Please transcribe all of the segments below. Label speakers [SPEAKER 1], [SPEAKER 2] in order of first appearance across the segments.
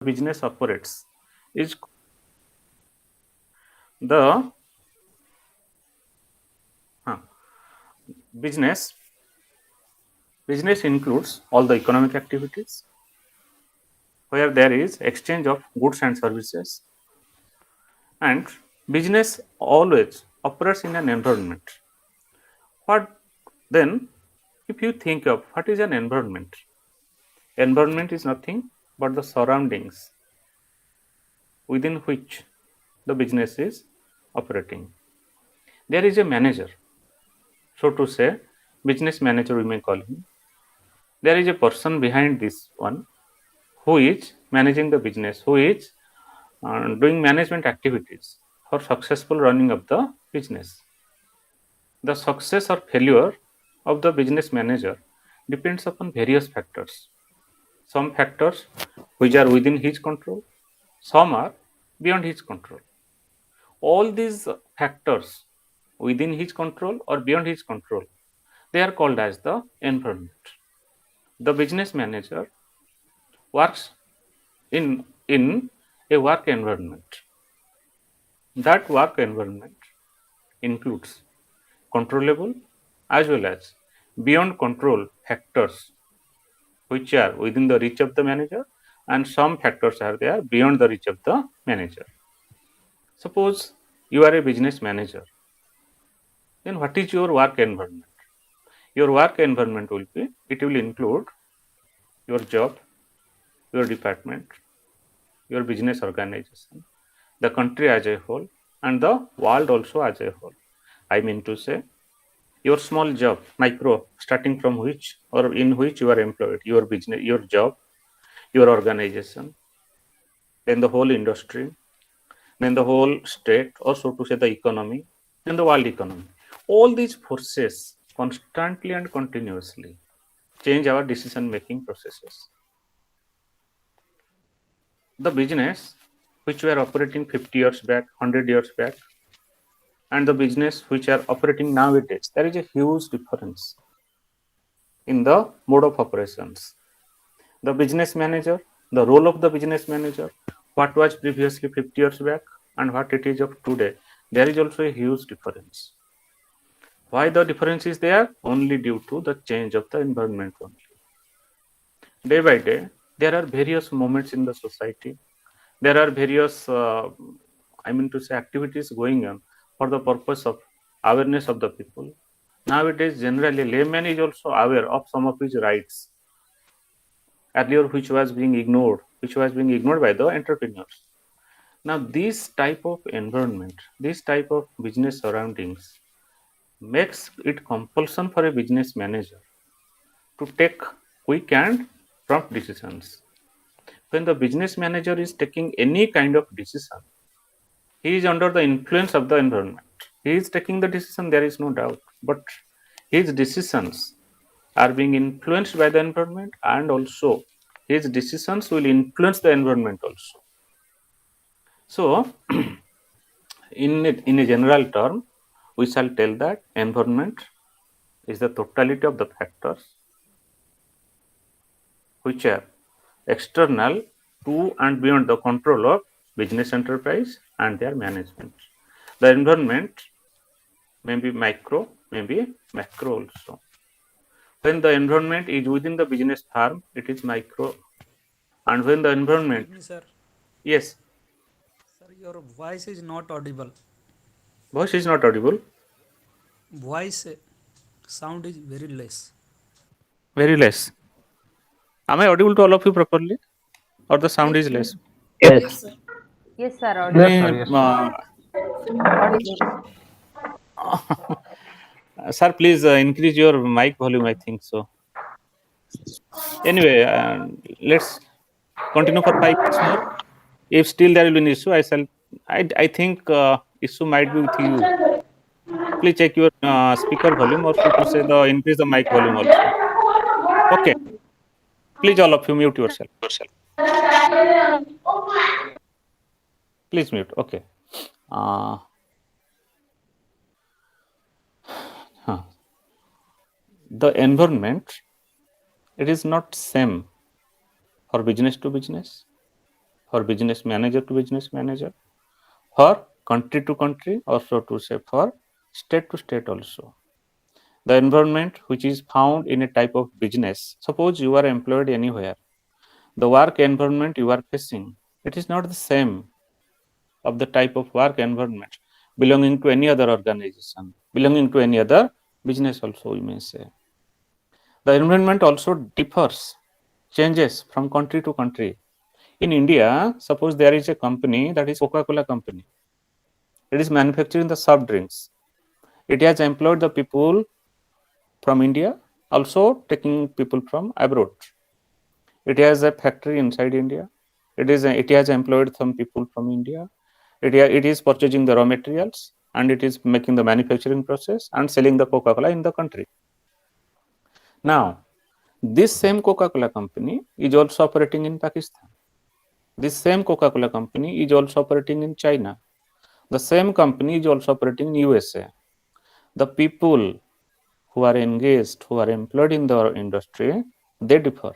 [SPEAKER 1] business operates is the business. Business includes all the economic activities where there is exchange of goods and services, and business always operates in an environment. What then, if you think of what is an environment? Environment is nothing but the surroundings within which the business is operating. There is a manager, so to say, business manager we may call him. There is a person behind this one who is managing the business, who is doing management activities for successful running of the business. The success or failure of the business manager depends upon various factors. Some factors which are within his control, some are beyond his control. All these factors within his control or beyond his control, they are called as the environment. The business manager works in a work environment. That work environment includes controllable as well as beyond control factors which are within the reach of the manager, and some factors are there beyond the reach of the manager. Suppose you are a business manager, then what is your work environment? Your work environment will include your job, your department, your business organization, the country as a whole, and the world also as a whole. I mean to say, your small job, micro, starting from which or in which you are employed, your business, your job, your organization, then the whole industry, then the whole state, or so to say the economy, then the world economy. All these forces constantly and continuously change our decision making processes. The business which were operating 50 years back, 100 years back, and the business which are operating nowadays, there is a huge difference in the mode of operations. The business manager, the role of the business manager, what was previously 50 years back and what it is of today, there is also a huge difference. Why the difference is there? Only due to the change of the environment only. Day by day, there are various moments in the society. There are various, activities going on for the purpose of awareness of the people. Nowadays, generally, layman is also aware of some of his rights earlier, which was being ignored by the entrepreneurs. Now, this type of environment, this type of business surroundings makes it compulsion for a business manager to take quick and prompt decisions. When the business manager is taking any kind of decision, he is under the influence of the environment. He is taking the decision, there is no doubt, but his decisions are being influenced by the environment, and also his decisions will influence the environment also. So, in a general term, we shall tell that environment is the totality of the factors which are external to and beyond the control of business enterprise and their management. The environment may be micro, may be macro also. When the environment is within the business firm, it is micro. And when the environment,
[SPEAKER 2] Excuse me, sir.
[SPEAKER 1] yes,
[SPEAKER 2] Sir, your voice is not audible.
[SPEAKER 1] voice is not audible,
[SPEAKER 2] Voice sound is very less.
[SPEAKER 1] very less. Am I audible to all of you properly, or the sound
[SPEAKER 3] Yes,
[SPEAKER 1] is
[SPEAKER 3] sir.
[SPEAKER 1] less?
[SPEAKER 4] Yes.
[SPEAKER 3] Yes, sir.
[SPEAKER 4] Yes,
[SPEAKER 3] Audible.
[SPEAKER 4] sir.
[SPEAKER 1] May,
[SPEAKER 4] Yes, sir.
[SPEAKER 3] Audible.
[SPEAKER 1] sir, please increase your mic volume. I think so. Anyway, let's continue for 5 minutes more. If still there will be an issue, I think issue might be with you. Please check your speaker volume, or so to say, the increase the mic volume also. Okay. Please, all of you, mute yourself. Please mute. Okay. Uh, huh. The environment, it is not same for business to business. for business manager to business manager, for country to country, also to say for state to state also. The environment which is found in a type of business, suppose you are employed anywhere, the work environment you are facing, it is not the same of the type of work environment belonging to any other organization, belonging to any other business also, we may say. The environment also differs, changes from country to country. In India, suppose there is a company that is Coca-Cola company. It is manufacturing the soft drinks. It has employed the people from India, also taking people from abroad. It has a factory inside India. It has employed some people from India. It is purchasing the raw materials and it is making the manufacturing process and selling the Coca-Cola in the country. Now, this same Coca-Cola company is also operating in Pakistan. This same Coca-Cola company is also operating in China. The same company is also operating in USA. The people who are engaged, who are employed in the industry, they differ.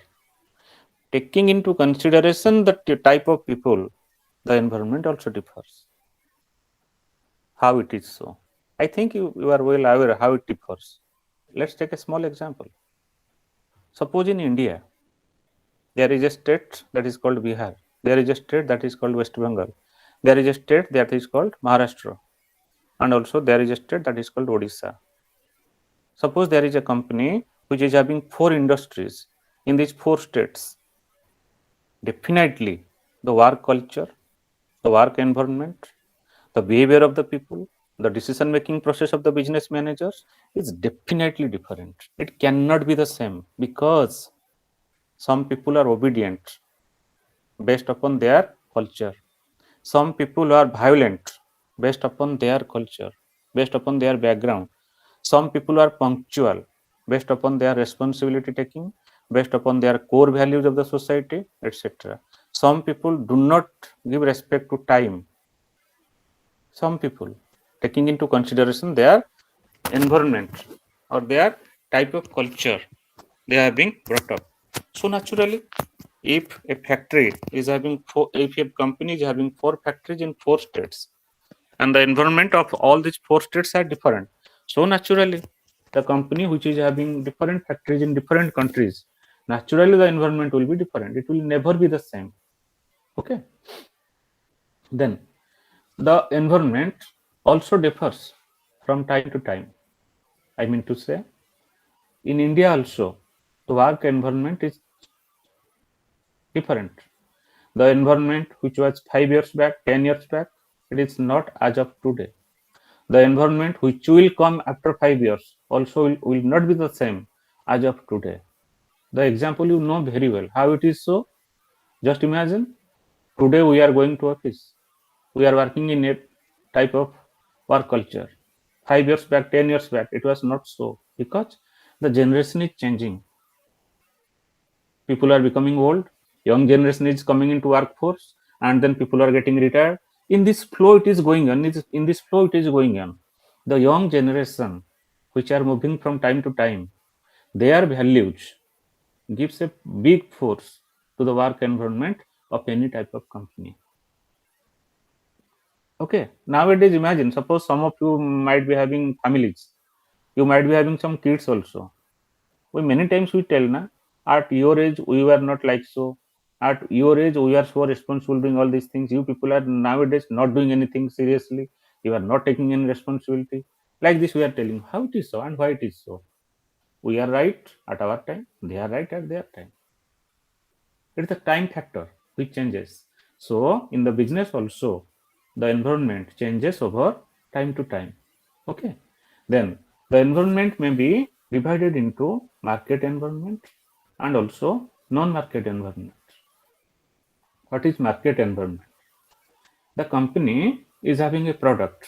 [SPEAKER 1] Taking into consideration the type of people, the environment also differs. How it is so? I think you are well aware how it differs. Let's take a small example. Suppose in India, there is a state that is called Bihar. There is a state that is called West Bengal. There is a state that is called Maharashtra. And also there is a state that is called Odisha. Suppose there is a company which is having 4 industries in these 4 states. Definitely, the work culture, the work environment, the behavior of the people, the decision making process of the business managers is definitely different. It cannot be the same because some people are obedient based upon their culture. Some people are violent based upon their culture, based upon their background. Some people are punctual based upon their responsibility taking, based upon their core values of the society, etc. Some people do not give respect to time. Some people, taking into consideration their environment or their type of culture they are being brought up. So naturally, if a factory is having if a company is having 4 factories in 4 states, and the environment of all these 4 states are different, so naturally, the company which is having different factories in different countries, naturally the environment will be different. It will never be the same. Okay. Then the environment also differs from time to time. I mean to say, in India also, the work environment is different. The environment which was 5 years back, 10 years back, it is not as of today. The environment which will come after 5 years also will not be the same as of today. The example you know very well. How it is so? Just imagine, today we are going to office. We are working in a type of work culture. 5 years back, 10 years back, it was not so because the generation is changing. People are becoming old, young generation is coming into workforce, and then people are getting retired. In this flow it is going on. In this flow it is going on. The young generation which are moving from time to time, their values gives a big force to the work environment of any type of company. Okay, nowadays imagine, suppose some of you might be having families, you might be having some kids also. We many times we tell na, at your age we were not like so. At your age we are so responsible doing all these things. You people are nowadays not doing anything seriously. You are not taking any responsibility. Like this we are telling how it is so and why it is so. We are right at our time. They are right at their time. It's the time factor which changes. So in the business also, the environment changes over time to time. Okay. Then the environment may be divided into market environment and also non-market environment. What is market environment? The company is having a product.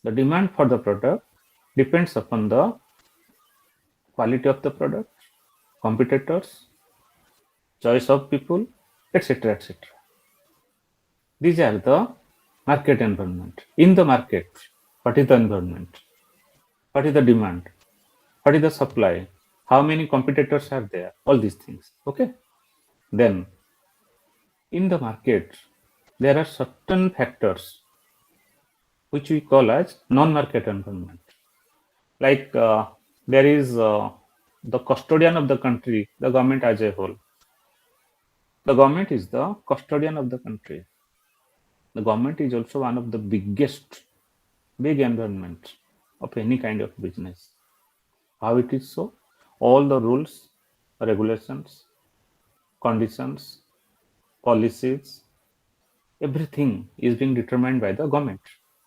[SPEAKER 1] The demand for the product depends upon the quality of the product, competitors, choice of people, etc. etc. These are the market environment. In the market, what is the environment? What is the demand? What is the supply? How many competitors are there? All these things. Okay. Then in the market, there are certain factors which we call as non-market environment. Like there is the custodian of the country, the government as a whole. The government is the custodian of the country. The government is also one of the biggest big environment of any kind of business. How it is so? All the rules, regulations, conditions, policies, everything is being determined by the government.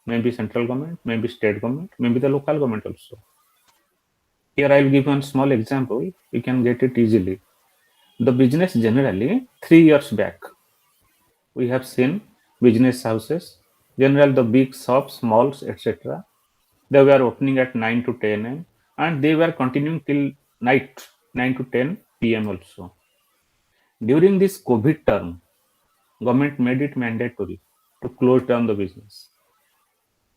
[SPEAKER 1] Maybe central government, maybe state government, maybe the local government also. Here I will give one small example. You can get it easily. The business generally 3 years back, we have seen business houses, general the big shops, malls, etc. They were opening at 9 to 10 a.m. and they were continuing till night 9 to 10 p.m. also. During this COVID term, government made it mandatory to close down the business.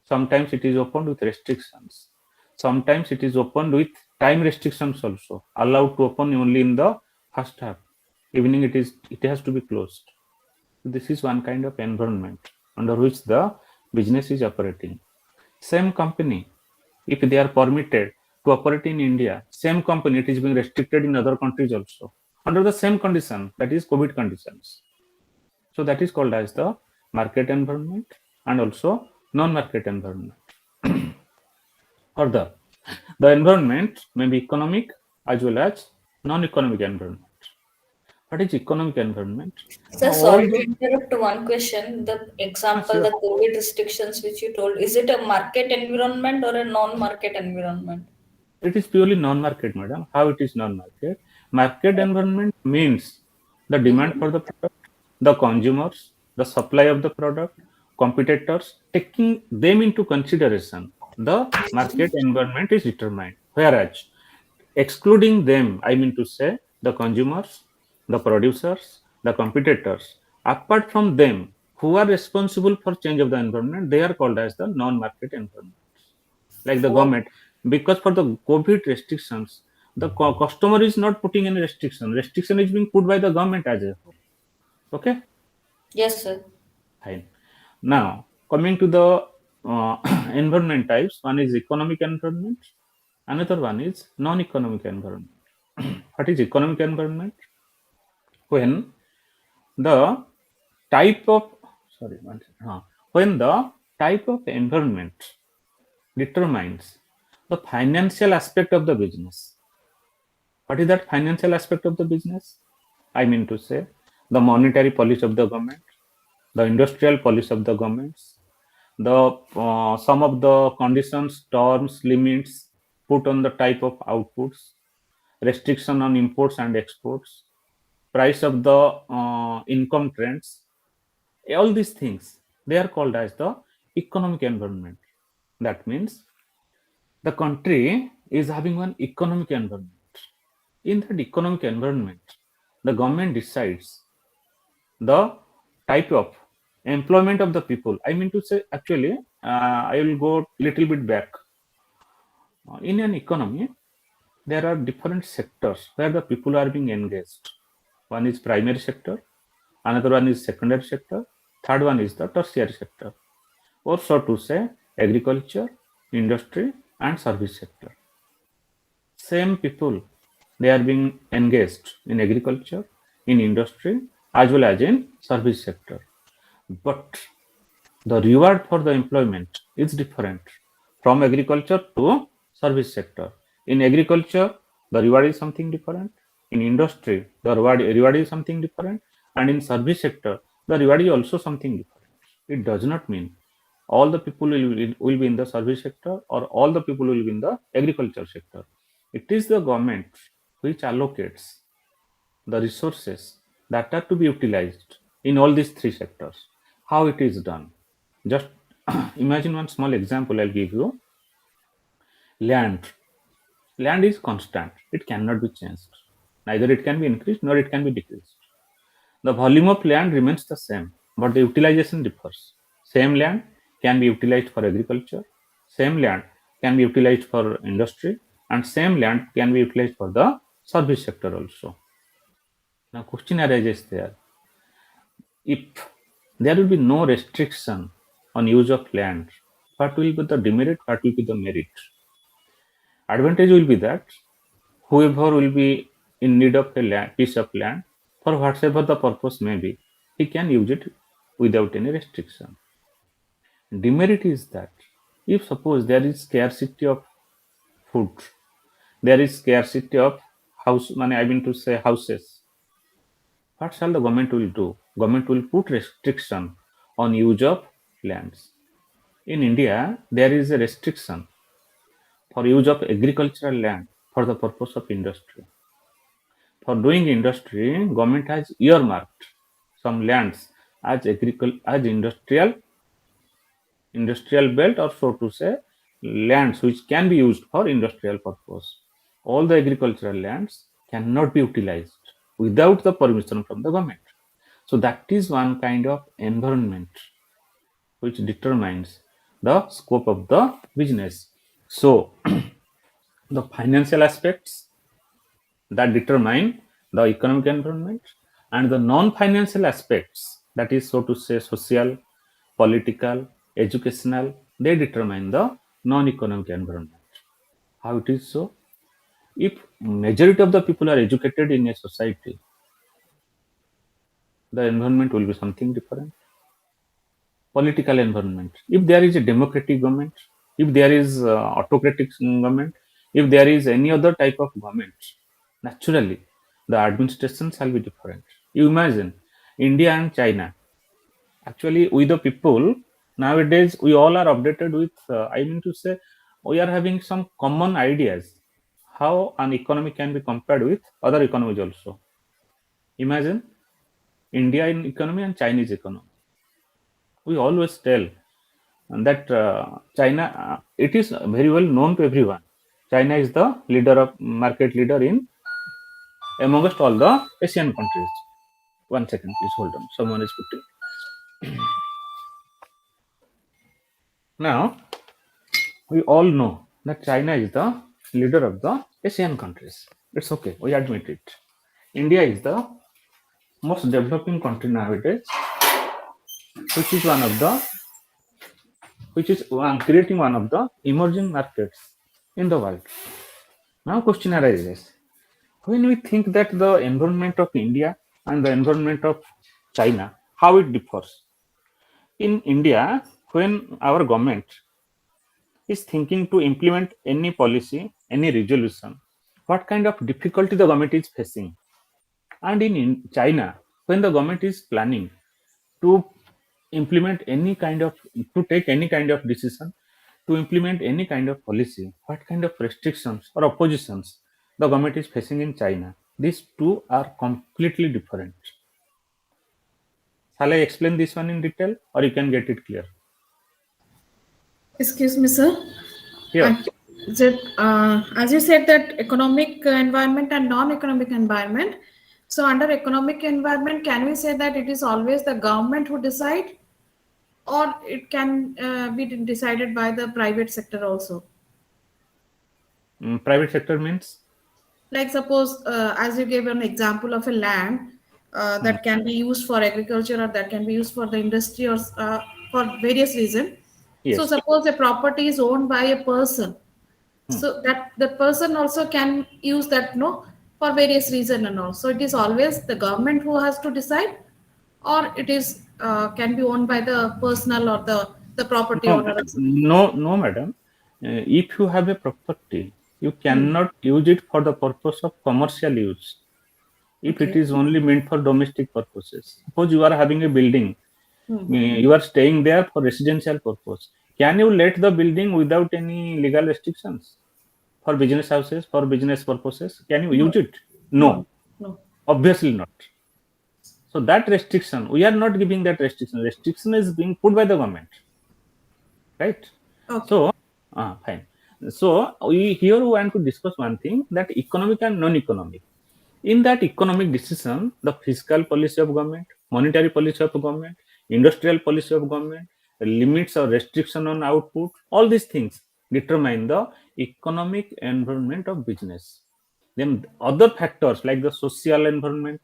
[SPEAKER 1] Sometimes it is opened with restrictions. Sometimes it is opened with time restrictions also. Allowed to open only in the first half. Evening it has to be closed. This is one kind of environment under which the business is operating. Same company, if they are permitted to operate in India, same company, it is being restricted in other countries also under the same condition, that is COVID conditions. So that is called as the market environment and also non-market environment. Further, the environment may be economic as well as non-economic environment. What is economic environment?
[SPEAKER 4] Sir,
[SPEAKER 1] Now all
[SPEAKER 4] sorry to
[SPEAKER 1] the
[SPEAKER 4] interrupt one question. The example,
[SPEAKER 1] sure.
[SPEAKER 4] the COVID restrictions which you told, is it a market environment or a non-market environment?
[SPEAKER 1] It is purely non-market, madam. How it is non-market? Market environment means the demand
[SPEAKER 4] Mm-hmm.
[SPEAKER 1] for the product, the consumers, the supply of the product, competitors, taking them into consideration. The market environment is determined. Whereas excluding them, I mean to say the consumers, the producers, the competitors, apart from them, who are responsible for change of the environment, they are called as the non-market environment, like the
[SPEAKER 4] Oh,
[SPEAKER 1] government. Because for the COVID restrictions, the customer is not putting any restriction is being put by the government as a whole. Okay,
[SPEAKER 4] yes, sir.
[SPEAKER 1] fine. Now coming to the uh, environment types, one is economic environment, another one is non-economic environment. What is economic environment? When the type of sorry when the type of environment determines the financial aspect of the business. What is that financial aspect of the business? I mean to say the monetary policy of the government, the industrial policy of the governments, the some of the conditions, terms, limits put on the type of outputs, restriction on imports and exports, price of the income trends, all these things, they are called as the economic environment. That means the country is having one economic environment. In that economic environment, the government decides the type of employment of the people. I mean to say, actually, I will go little bit back. In an economy, there are different sectors where the people are being engaged. One is primary sector, another one is secondary sector, third one is the tertiary sector, or so to say, agriculture, industry, and service sector. Same people, they are being engaged in agriculture, in industry, as well as in service sector. But the reward for the employment is different from agriculture to service sector. In agriculture, the reward is something different. In industry, the reward is something different. And in service sector, the reward is also something different. It does not mean all the people will be in the service sector or all the people will be in the agriculture sector. It is the government which allocates the resources that are to be utilized in all these three sectors. How it is done? Just imagine one small example I'll give you. Land. Land is constant. It cannot be changed. Neither it can be increased nor it can be decreased. The volume of land remains the same, but the utilization differs. Same land can be utilized for agriculture, same land can be utilized for industry, and same land can be utilized for the service sector also. Now, question arises there. If there will be no restriction on use of land, what will be the demerit, what will be the merit? Advantage will be that whoever will be in need of a piece of land for whatever the purpose may be, he can use it without any restriction. Demerit is that if suppose there is scarcity of food, there is scarcity of I mean to say houses, what shall the government will do? Government will put restriction on use of lands. In India, there is a restriction for use of agricultural land for the purpose of industry. For doing industry, government has earmarked some lands as industrial belt, or so to say, lands which can be used for industrial purpose. All the agricultural lands cannot be utilized without the permission from the government. So that is one kind of environment which determines the scope of the business. So the financial aspects that determine the economic environment, and the non-financial aspects, that is so to say social, political, educational, they determine the non-economic environment. How it is so? If majority of the people are educated in a society, the environment will be something different. Political environment, if there is a democratic government, if there is autocratic government, if there is any other type of government, naturally the administration shall be different. You imagine India and China. Actually, we the people nowadays, we all are updated with I mean to say, we are having some common ideas how an economy can be compared with other economies also. Imagine India in economy and Chinese economy. We always tell that China, it is very well known to everyone. China is the market leader in amongst all the Asian countries. One second, please hold on. Someone is putting. Now, we all know that China is the leader of the Asian countries. It's okay, we admit it. India is the most developing country nowadays, which is creating one of the emerging markets in the world. Now, question arises: when we think that the environment of India and the environment of China, how it differs? In India, when our government is thinking to implement any policy, any resolution, what kind of difficulty the government is facing? And in China, when the government is planning to implement any kind of, to take any kind of decision, to implement any kind of policy, what kind of restrictions or oppositions the government is facing in China? These two are completely different. Shall I explain this one in detail, or you can get it clear?
[SPEAKER 4] Excuse me, sir.
[SPEAKER 1] Here.
[SPEAKER 4] As you said that economic environment and non-economic environment. So under economic environment, can we say that it is always the government who decide, or it can be decided by the private sector also?
[SPEAKER 1] Private sector means?
[SPEAKER 4] Like suppose, as you gave an example of a land that can be used for agriculture, or that can be used for the industry, or for various reasons. So
[SPEAKER 1] Yes.
[SPEAKER 4] suppose a property is owned by a person, so that the person also can use that, no, for various reason and all. So it is always the government who has to decide, or it is can be owned by the personal or the property
[SPEAKER 1] No,
[SPEAKER 4] owner.
[SPEAKER 1] no, madam. If you have a property, you cannot use it for the purpose of commercial use. If it
[SPEAKER 4] Okay.
[SPEAKER 1] is only meant for domestic purposes, suppose you are having a building, you are staying there for residential purpose. Can you let the building without any legal restrictions for business houses, for business purposes? Can you use
[SPEAKER 4] No,
[SPEAKER 1] it?
[SPEAKER 4] no,
[SPEAKER 1] No,
[SPEAKER 4] no.
[SPEAKER 1] obviously not. So that restriction, we are not giving that restriction. Restriction is being put by the government, right?
[SPEAKER 4] Okay.
[SPEAKER 1] So, fine. So we here want to discuss one thing, that economic and non-economic. In that economic decision, the fiscal policy of government, monetary policy of government, industrial policy of government, the limits or restriction on output, all these things determine the economic environment of business. Then other factors like the social environment,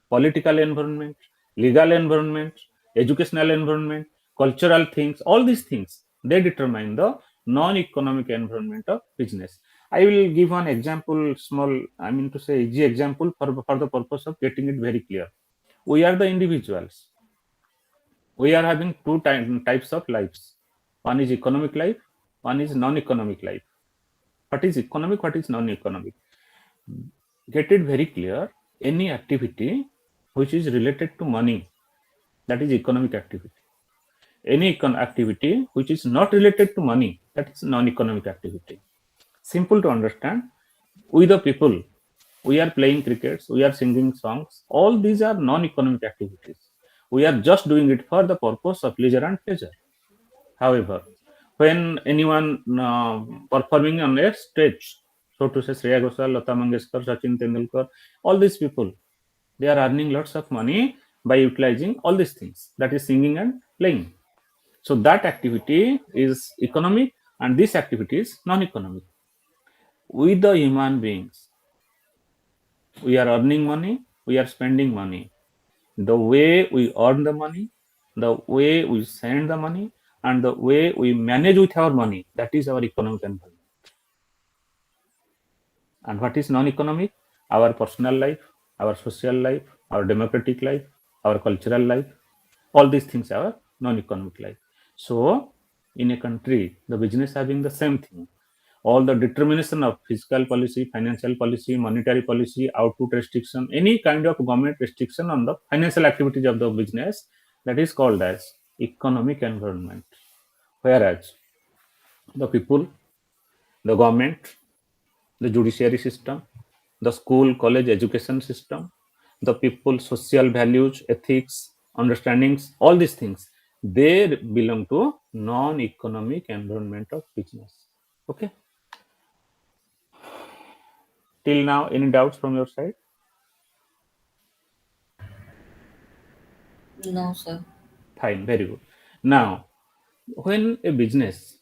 [SPEAKER 1] political environment, legal environment, educational environment, cultural things, all these things, they determine the non-economic environment of business. I will give one example, small, I mean to say easy example for the purpose of getting it very clear. We are the individuals. We are having two types of lives. One is economic life, one is non-economic life. What is economic, what is non-economic? Get it very clear. Any activity which is related to money, that is economic activity. Any activity which is not related to money, that is non-economic activity. Simple to understand. We the people, we are playing crickets, we are singing songs. All these are non-economic activities. We are just doing it for the purpose of leisure and pleasure. However, when anyone performing on a stage, so to say, Shreya Ghoshal, Lata Mangeshkar, Sachin Tendulkar, all these people, they are earning lots of money by utilizing all these things, that is singing and playing. So that activity is economic and this activity is non-economic. We the human beings, we are earning money, we are spending money. The way we earn the money, the way we send the money, and the way we manage with our money, that is our economic environment. And what is non-economic? Our personal life, our social life, our democratic life, our cultural life, all these things are non-economic life. So in a country, the business having the same thing. All the determination of fiscal policy, financial policy, monetary policy, output restriction, any kind of government restriction on the financial activities of the business, that is called as economic environment. Whereas the people, the government, the judiciary system, the school, college education system, the people, social values, ethics, understandings, all these things, they belong to non-economic environment of business. Okay. Till now, any doubts from your side?
[SPEAKER 3] No, sir.
[SPEAKER 1] Fine, very good. Now, when a business,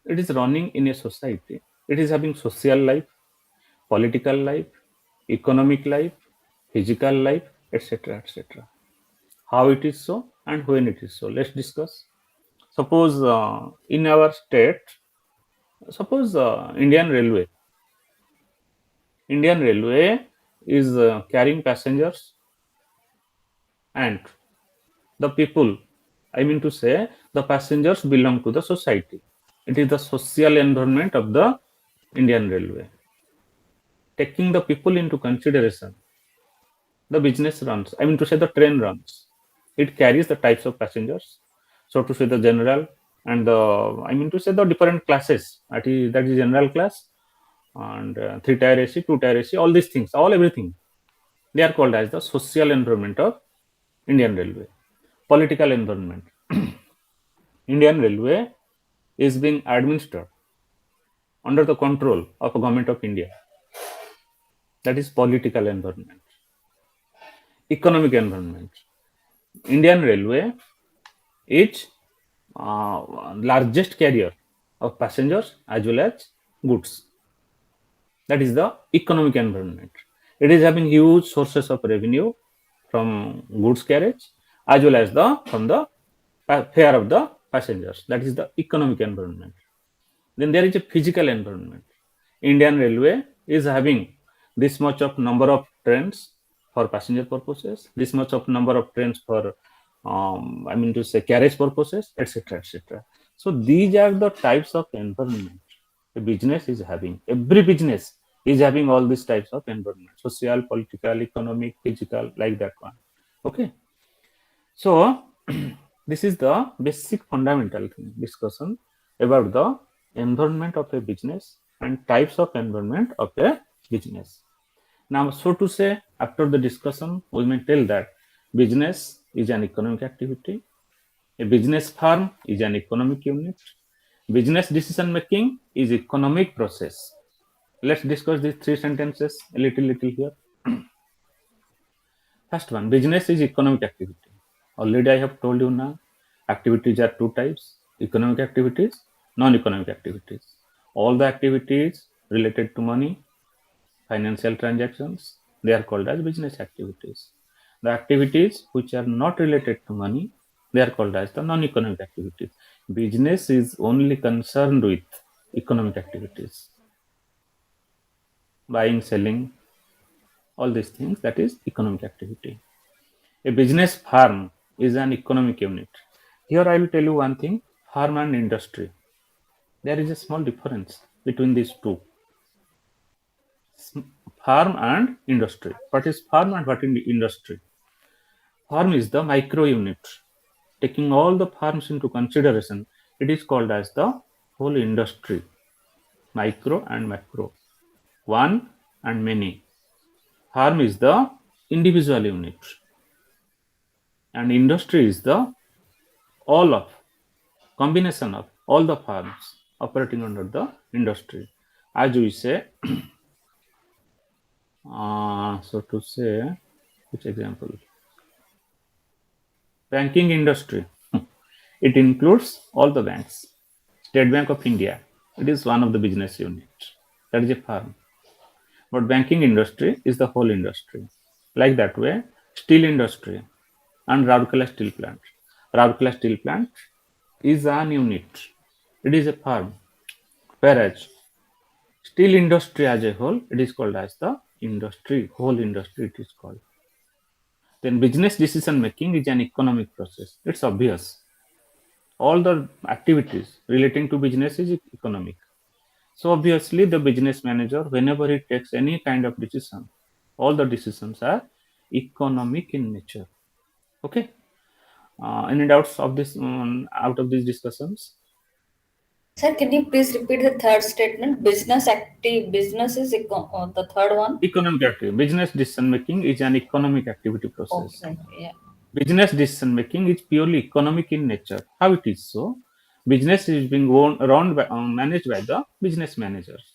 [SPEAKER 1] it is running in a society, it is having social life, political life, economic life, physical life, etc., etc. How it is so and when it is so, let's discuss. Suppose in our state, suppose Indian Railway is carrying passengers and the people, I mean to say, the passengers belong to the society. It is the social environment of the Indian Railway. Taking the people into consideration, the business runs, I mean to say, the train runs. It carries the types of passengers, so to say, the general and the, I mean to say, the different classes. That is general class and 3-tier AC, 2-tier AC, all these things, all everything. They are called as the social environment of Indian Railway. Political environment. Indian Railway is being administered under the control of a government of India. That is political environment. Economic environment. Indian Railway is largest carrier of passengers as well as goods. That is the economic environment. It is having huge sources of revenue from goods carriage as well as from the fare of the passengers. That is the economic environment. Then there is a physical environment. Indian Railway is having this much of number of trains for passenger purposes, this much of number of trains for, I mean to say, carriage purposes, etc., etc. So these are the types of environment a business is having. Every business is having all these types of environment: social, political, economic, physical, like that one. Okay. So this is the basic fundamental discussion about the environment of a business and types of environment of a business. Now, so to say, after the discussion, we may tell that business is an economic activity. A business firm is an economic unit. Business decision making is economic process. Let's discuss these three sentences a little here. First one, business is economic activity. Already I have told you now, activities are two types: economic activities, non-economic activities. All the activities related to money, financial transactions, they are called as business activities. The activities which are not related to money, they are called as the non-economic activities. Business is only concerned with economic activities. Buying, selling, all these things, that is economic activity. A business firm is an economic unit. Here I will tell you one thing, farm and industry. There is a small difference between these two. Farm and industry. What is farm and what is industry? Farm is the micro unit. Taking all the farms into consideration, it is called as the whole industry. Micro and macro. One and many. Farm is the individual unit. And industry is the all of combination of all the farms operating under the industry. As we say, so to say, which example? Banking industry. It includes all the banks. State Bank of India. It is one of the business units. That is a firm. But banking industry is the whole industry. Like that way, steel industry and Rourkela steel plant. Rourkela steel plant is an unit. It is a firm. Whereas steel industry as a whole, it is called as the industry. Whole industry it is called. Then business decision making is an economic process. It's obvious. All the activities relating to business is economic. So obviously the business manager, whenever he takes any kind of decision, all the decisions are economic in nature. Okay. Any doubts of this out of these discussions?
[SPEAKER 5] Sir, can you please repeat the third statement? Business is the third one.
[SPEAKER 1] Economic activity. Business decision making is an economic activity process.
[SPEAKER 5] Okay, yeah.
[SPEAKER 1] Business decision making is purely economic in nature. How it is so? Business is being managed by the business managers.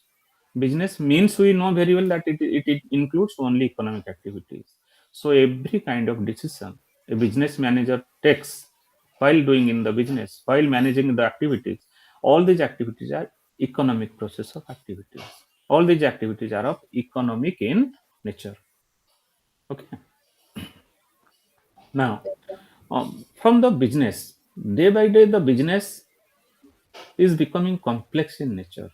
[SPEAKER 1] Business means we know very well that it includes only economic activities. So every kind of decision a business manager takes while doing in the business, while managing the activities, all these activities are economic process of activities. All these activities are of economic in nature. Okay. Now, from the business, day by day, the business is becoming complex in nature.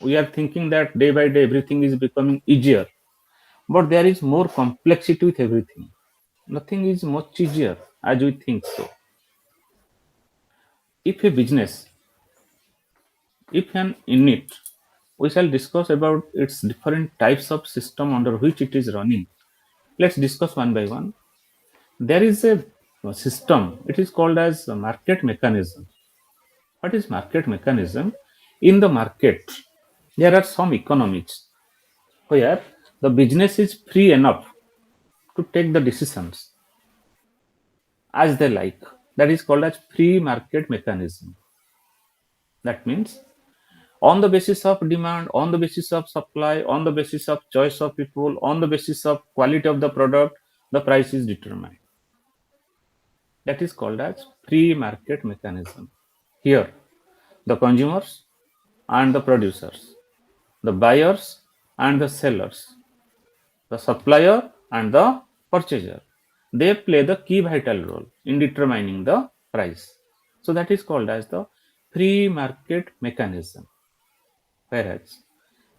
[SPEAKER 1] We are thinking that day by day everything is becoming easier, but there is more complexity with everything. Nothing is much easier as we think so. If a business, if an unit, we shall discuss about its different types of system under which it is running. Let's discuss one by one. There is a system, it is called as a market mechanism. What is market mechanism? In the market, there are some economics where the business is free enough to take the decisions as they like. That is called as free market mechanism. That means on the basis of demand, on the basis of supply, on the basis of choice of people, on the basis of quality of the product, the price is determined. That is called as free market mechanism. Here, the consumers and the producers, the buyers and the sellers, the supplier and the purchaser, they play the key vital role in determining the price. So that is called as the free market mechanism. Whereas,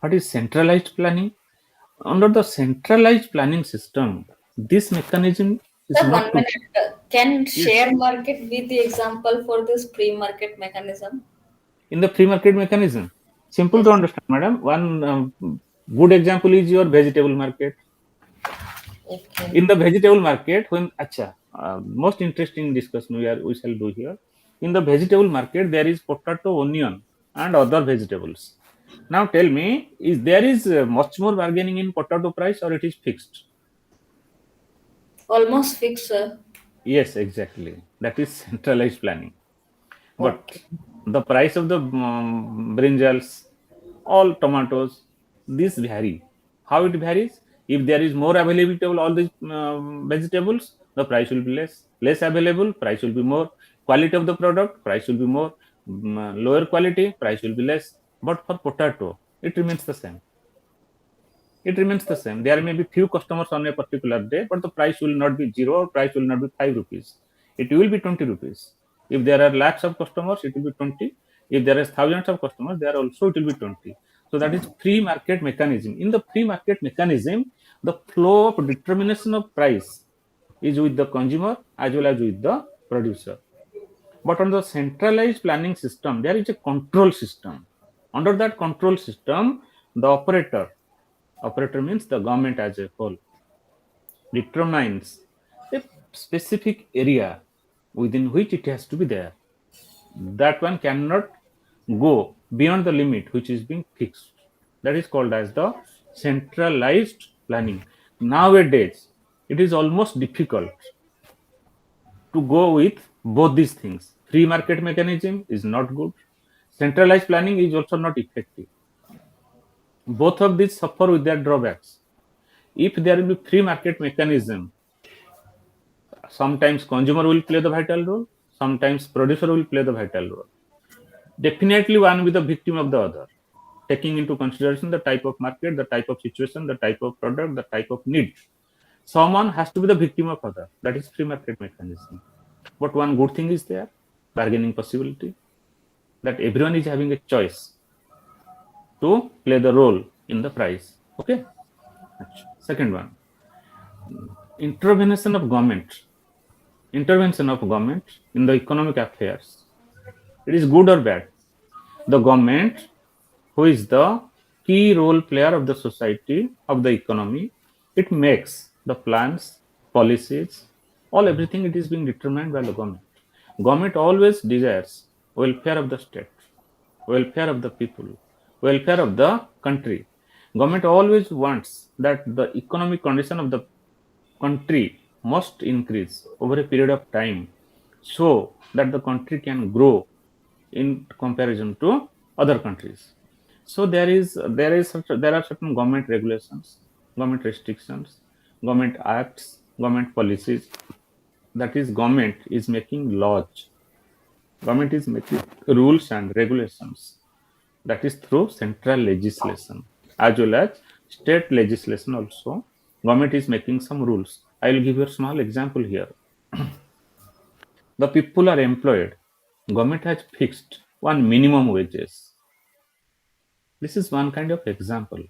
[SPEAKER 1] what is centralized planning? Under the centralized planning system, this mechanism is
[SPEAKER 5] Sir,
[SPEAKER 1] not
[SPEAKER 5] 1 minute. Can
[SPEAKER 1] Yes.
[SPEAKER 5] share market be the example for this pre-market mechanism?
[SPEAKER 1] In the free market mechanism. Simple
[SPEAKER 5] Yes.
[SPEAKER 1] to understand, madam. One good example is your vegetable market.
[SPEAKER 5] Okay.
[SPEAKER 1] In the vegetable market, when most interesting discussion we shall do here. In the vegetable market, there is potato, onion, and other vegetables. Now tell me, is there is much more bargaining in potato price or it is fixed?
[SPEAKER 5] Almost fixed, sir.
[SPEAKER 1] Yes, exactly. That is centralized planning. But
[SPEAKER 5] Okay.
[SPEAKER 1] the price of the brinjals, all tomatoes, these vary. How it varies? If there is more availability of all these vegetables, the price will be less. Less available, price will be more. Quality of the product, price will be more. Lower quality, price will be less. But for potato, it remains the same. it remains the same. There may be few customers on a particular day, but the price will not be 0, or price will not be 5 rupees. It will be 20 rupees. If there are lakhs of customers, it will be 20. If there is thousands of customers, there also it will be 20. So that is free market mechanism. In the free market mechanism, the flow of determination of price is with the consumer as well as with the producer. But on the centralized planning system, there is a control system. Under that control system, the operator means the government as a whole, determines a specific area within which it has to be there. That one cannot go beyond the limit which is being fixed. That is called as the centralized planning. Nowadays, it is almost difficult to go with both these things. Free market mechanism is not good. Centralized planning is also not effective. Both of these suffer with their drawbacks. If there will be free market mechanism, sometimes consumer will play the vital role, sometimes producer will play the vital role. Definitely one will be the victim of the other, taking into consideration the type of market, the type of situation, the type of product, the type of need. Someone has to be the victim of other. That is free market mechanism. But one good thing is there, bargaining possibility, that everyone is having a choice to play the role in the price. Okay. Second one, intervention of government. Intervention of government in the economic affairs. It is good or bad. The government, who is the key role player of the society, of the economy, it makes the plans, policies, all everything it is being determined by the government. Government always desires welfare of the state, welfare of the people, welfare of the country. Government always wants that the economic condition of the country must increase over a period of time so that the country can grow in comparison to other countries. So there are certain government regulations, government restrictions, government acts, government policies. That is, government is making laws. Government is making rules and regulations. That is through central legislation as well as state legislation also. Government is making some rules. I will give you a small example here. The people are employed. Government has fixed one minimum wages. This is one kind of example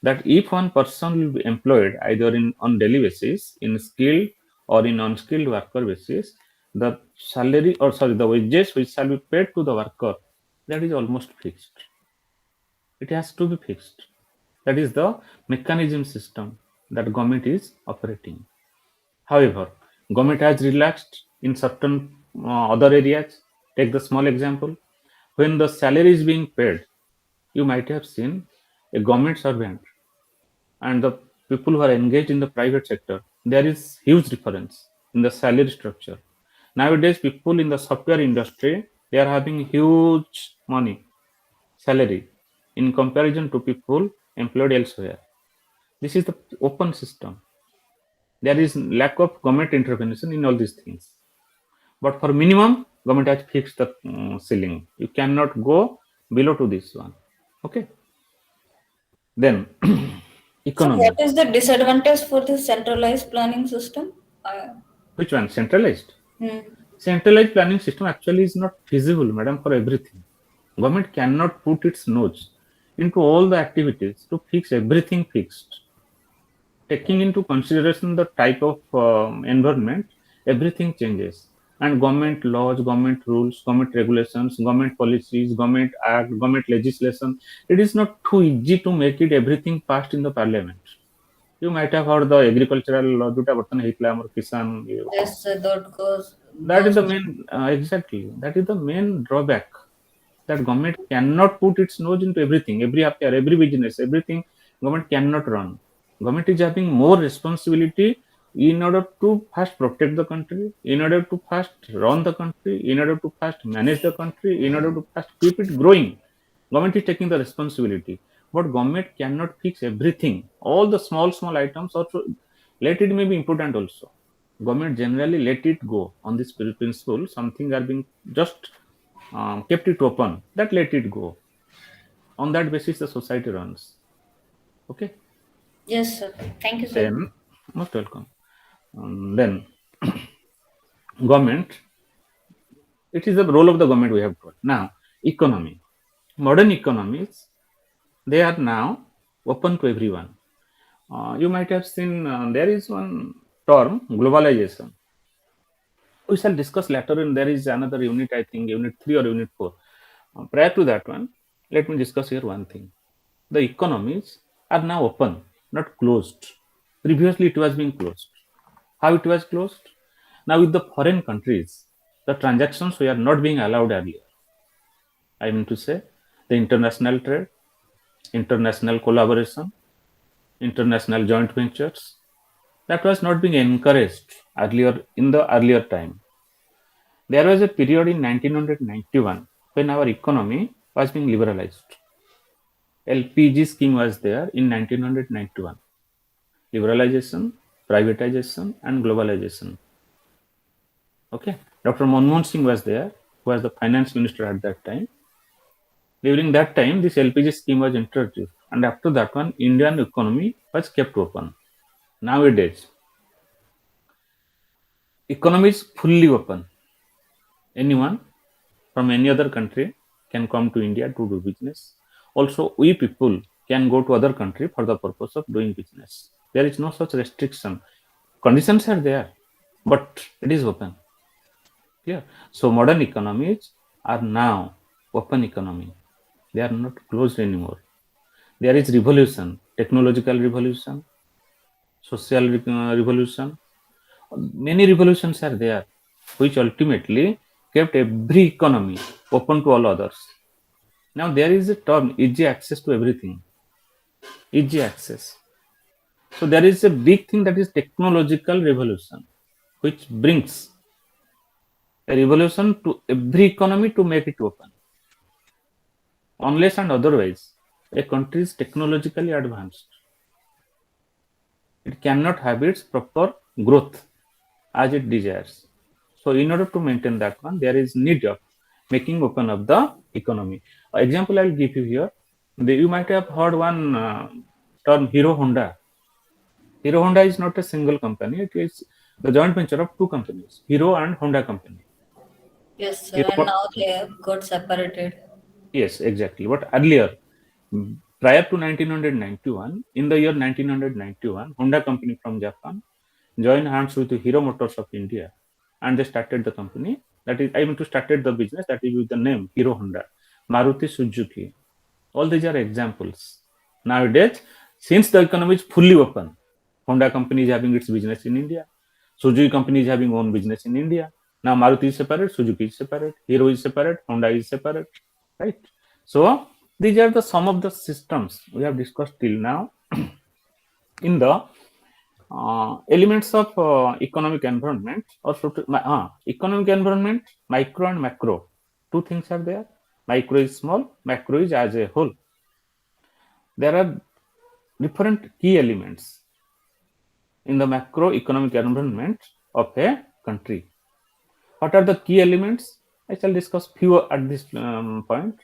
[SPEAKER 1] that if one person will be employed either in on daily basis, in skilled or in unskilled worker basis, the salary, or sorry, the wages which shall be paid to the worker, that is almost fixed. It has to be fixed. That is the mechanism system that government is operating. However, government has relaxed in certain other areas. Take the small example. When the salary is being paid, you might have seen a government servant and the people who are engaged in the private sector. There is huge difference in the salary structure. Nowadays, people in the software industry, they are having huge money, salary, in comparison to people employed elsewhere. This is the open system. There is lack of government intervention in all these things. But for minimum, government has fixed the ceiling. You cannot go below to this one. Okay. Then
[SPEAKER 5] So what
[SPEAKER 1] economy.
[SPEAKER 5] is the disadvantage for the centralized planning system?
[SPEAKER 1] Which one? Centralized.
[SPEAKER 5] Hmm.
[SPEAKER 1] Centralized planning system actually is not feasible, madam, for everything. Government cannot put its nose into all the activities to fix everything fixed. Taking into consideration the type of environment, everything changes. And government laws, government rules, government regulations, government policies, government act, government legislation, it is not too easy to make it everything passed in the parliament. You might have heard the agricultural law, jota bartan heitla amar kisan.
[SPEAKER 5] Yes, that
[SPEAKER 1] That is
[SPEAKER 5] goes.
[SPEAKER 1] the main, exactly. That is the main drawback, that government cannot put its nose into everything, every affair, every business, everything. Government cannot run. Government is having more responsibility in order to first protect the country, in order to first run the country, in order to first manage the country, in order to first keep it growing. Government is taking the responsibility, but government cannot fix everything. All the small items also, let it may be important also. Government generally let it go on this principle. Something are being just kept it open, that let it go. On that basis, the society runs. Okay.
[SPEAKER 5] Yes, sir. Thank you, sir.
[SPEAKER 1] Then, most welcome. Then, government, it is the role of the government we have got. Now, economy. Modern economies, they are now open to everyone. You might have seen there is one term, globalization. We shall discuss later, and there is another unit, I think, unit 3 or unit 4. Prior to that one, let me discuss here one thing. The economies are now open, not closed. Previously, it was being closed. How it was closed? Now, with the foreign countries, the transactions were not being allowed earlier. I mean to say, the international trade, international collaboration, international joint ventures, that was not being encouraged earlier in the earlier time. There was a period in 1991 when our economy was being liberalized. LPG scheme was there in 1991. Liberalization, privatization, and globalization. Okay, Dr. Manmohan Singh was there, who was the finance minister at that time. During that time, this LPG scheme was introduced, and after that one, Indian economy was kept open. Nowadays, economy is fully open. Anyone from any other country can come to India to do business. Also, we people can go to other country for the purpose of doing business. There is no such restriction. Conditions are there, but it is open. Clear? So modern economies are now open economy. They are not closed anymore. There is revolution, technological revolution, social revolution. Many revolutions are there, which ultimately kept every economy open to all others. Now there is a term, easy access to everything. Easy access. So there is a big thing, that is technological revolution, which brings a revolution to every economy to make it open. Unless and otherwise, a country is technologically advanced, it cannot have its proper growth as it desires. So in order to maintain that one, there is need of making open of the economy. Example I will give you here. You might have heard one term, Hero Honda. Hero Honda is not a single company. It is the joint venture of two companies, Hero and Honda company.
[SPEAKER 5] Yes, sir. And
[SPEAKER 1] Hero,
[SPEAKER 5] now they have got separated.
[SPEAKER 1] yes, exactly. But earlier, prior to 1991, in the year 1991, Honda company from Japan joined hands with the Hero Motors of India, and they started the company. That is, I mean to started the business, that is with the name Hero Honda, Maruti Suzuki. All these are examples. Nowadays, since the economy is fully open, Honda company is having its business in India. Suzuki company is having own business in India. Now Maruti is separate, Suzuki is separate, Hero is separate, Honda is separate, right? So these are the some of the systems we have discussed till now in the elements of economic environment, or economic environment, micro and macro. Two things are there. Micro is small, macro is as a whole. There are different key elements in the macroeconomic environment of a country. What are the key elements? I shall discuss few at this point.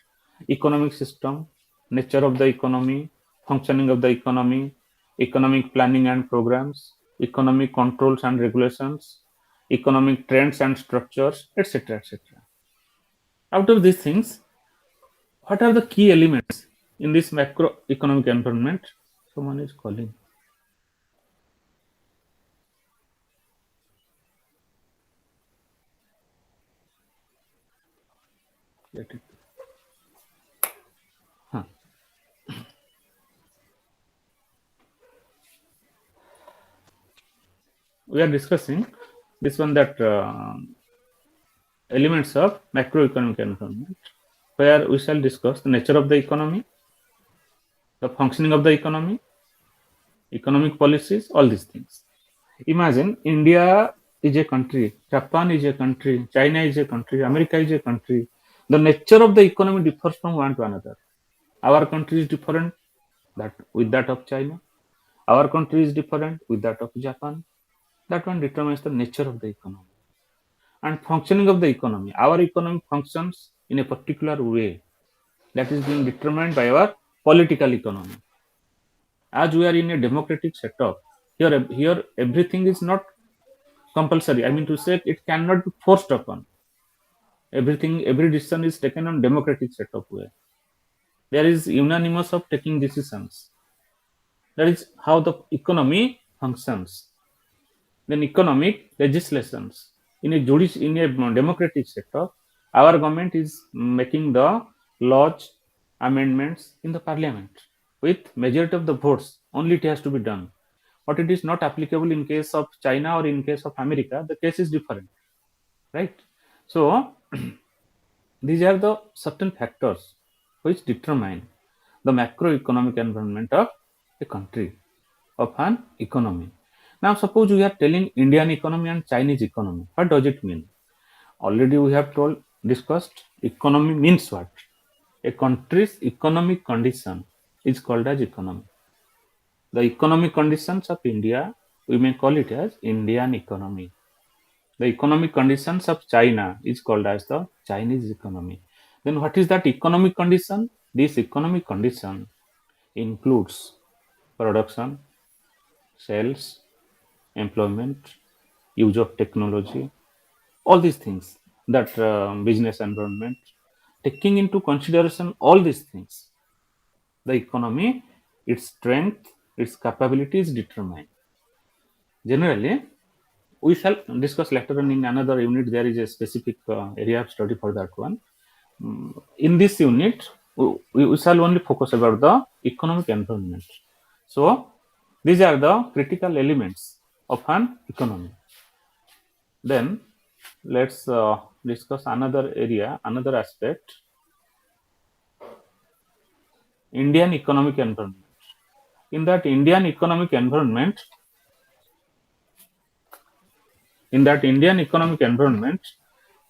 [SPEAKER 1] Economic system, nature of the economy, functioning of the economy, economic planning and programs, economic controls and regulations, economic trends and structures, etc. etc. Out of these things, what are the key elements in this macroeconomic environment? Someone is calling. Let it. Huh. We are discussing this one, that elements of macroeconomic environment, where we shall discuss the nature of the economy, the functioning of the economy, economic policies, all these things. Imagine India is a country, Japan is a country, China is a country, America is a country. The nature of the economy differs from one to another. Our country is different with that of China. Our country is different with that of Japan. That one determines the nature of the economy and functioning of the economy. Our economy functions in a particular way that is being determined by our political economy. As we are in a democratic setup, here everything is not compulsory. I mean to say, it cannot be forced upon. Every decision is taken on democratic setup way. There is unanimous of taking decisions. That is how the economy functions. Then economic legislations in a democratic sector, our government is making the laws amendments in the parliament with majority of the votes. Only it has to be done. But it is not applicable in case of China or in case of America. The case is different, right? So these are the certain factors which determine the macroeconomic environment of a country, of an economy. Now, suppose we are telling Indian economy and Chinese economy. What does it mean? Already we have discussed economy means what? A country's economic condition is called as economy. The economic conditions of India, we may call it as Indian economy. The economic conditions of China is called as the Chinese economy. Then what is that economic condition? This economic condition includes production, sales, employment, use of technology, all these things, that business environment. Taking into consideration all these things, the economy, its strength, its capability is determined. Generally, we shall discuss later on in another unit. There is a specific area of study for that one. In this unit, we shall only focus about the economic environment. So, these are the critical elements of an economy. Then, let's discuss another area, another aspect, Indian economic environment. In that Indian economic environment,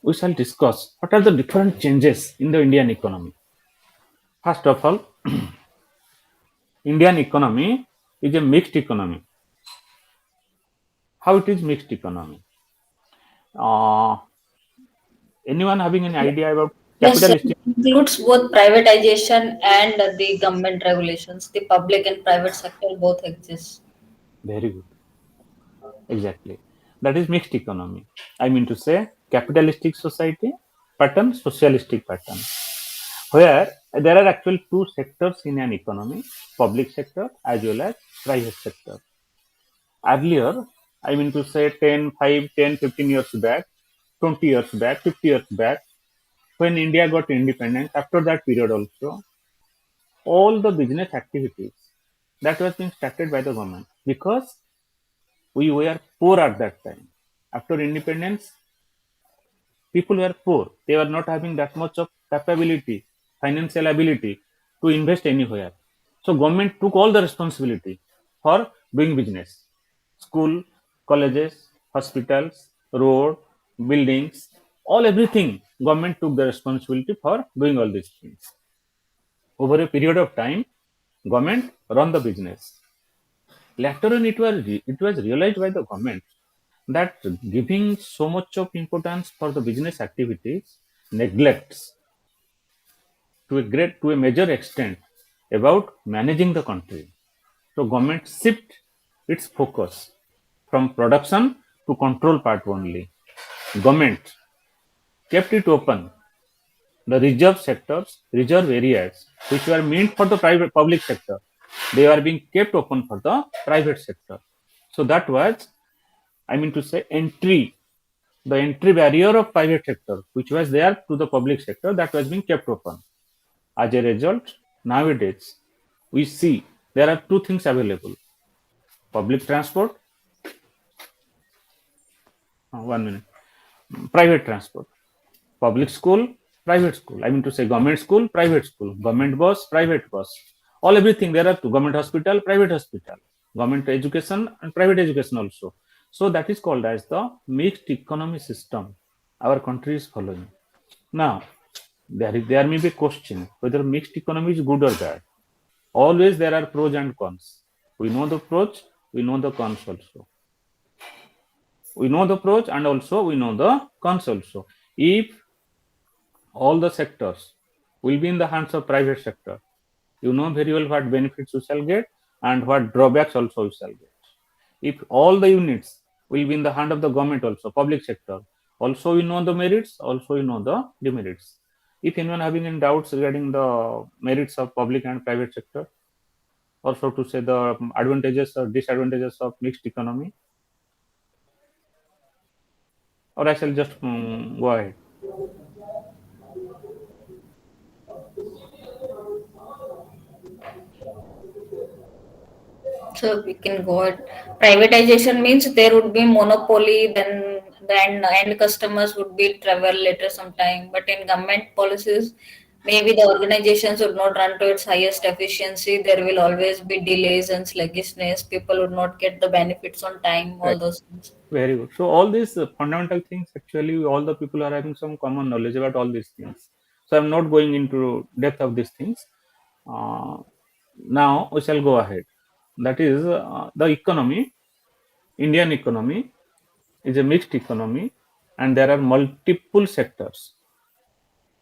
[SPEAKER 1] we shall discuss what are the different changes in the Indian economy. First of all, Indian economy is a mixed economy. How it is mixed economy? Uh, Anyone having any idea about
[SPEAKER 5] Yes, sir.
[SPEAKER 1] capitalistic?
[SPEAKER 5] It includes both privatization and the government regulations. The public and private sector both exist.
[SPEAKER 1] Very good. Exactly. That is mixed economy. I mean to say capitalistic society pattern, socialistic pattern, where there are actually two sectors in an economy, public sector as well as private sector. Earlier, I mean to say 10, 5, 10, 15 years back, 20 years back, 50 years back, when India got independent, after that period also, all the business activities that was being started by the government, because we were poor at that time. After independence, people were poor. They were not having that much of capability, financial ability to invest anywhere. So government took all the responsibility for doing business. School, colleges, hospitals, road, buildings, all everything. Government took the responsibility for doing all these things. Over a period of time, government run the business. Later on, it was realized by the government that giving so much of importance for the business activities neglects to a major extent about managing the country. So government shift its focus from production to control part only. Government kept it open. The reserve sectors, reserve areas, which were meant for the private public sector, they were being kept open for the private sector. So that was, I mean to say, the entry barrier of private sector, which was there to the public sector, that was being kept open. As a result, nowadays, we see there are two things available: public transport, 1 minute, private transport, public school, private school. I mean to say government school, private school, government bus, private bus. All everything there are two: government hospital, private hospital, government education, and private education also. So that is called as the mixed economy system our country is following. Now, there may be a question whether mixed economy is good or bad. Always there are pros and cons. We know the pros, we know the cons also. We know the pros and also we know the cons also. If all the sectors will be in the hands of private sector, you know very well what benefits you shall get, and what drawbacks also we shall get. If all the units will be in the hand of the government also, public sector, also we know the merits, also we know the demerits. If anyone having any doubts regarding the merits of public and private sector, also to say the advantages or disadvantages of mixed economy, or I shall just go ahead.
[SPEAKER 5] So we can go at privatization means there would be monopoly, then the end customers would be travel later sometime. But in government policies, maybe the organizations would not run to its highest efficiency. There will always be delays and sluggishness. People would not get the benefits on time, all
[SPEAKER 1] Right.
[SPEAKER 5] those things.
[SPEAKER 1] Very good. So all these fundamental things, actually, all the people are having some common knowledge about all these things. So I'm not going into depth of these things. Now we shall go ahead. That is the economy. Indian economy is a mixed economy, and there are multiple sectors,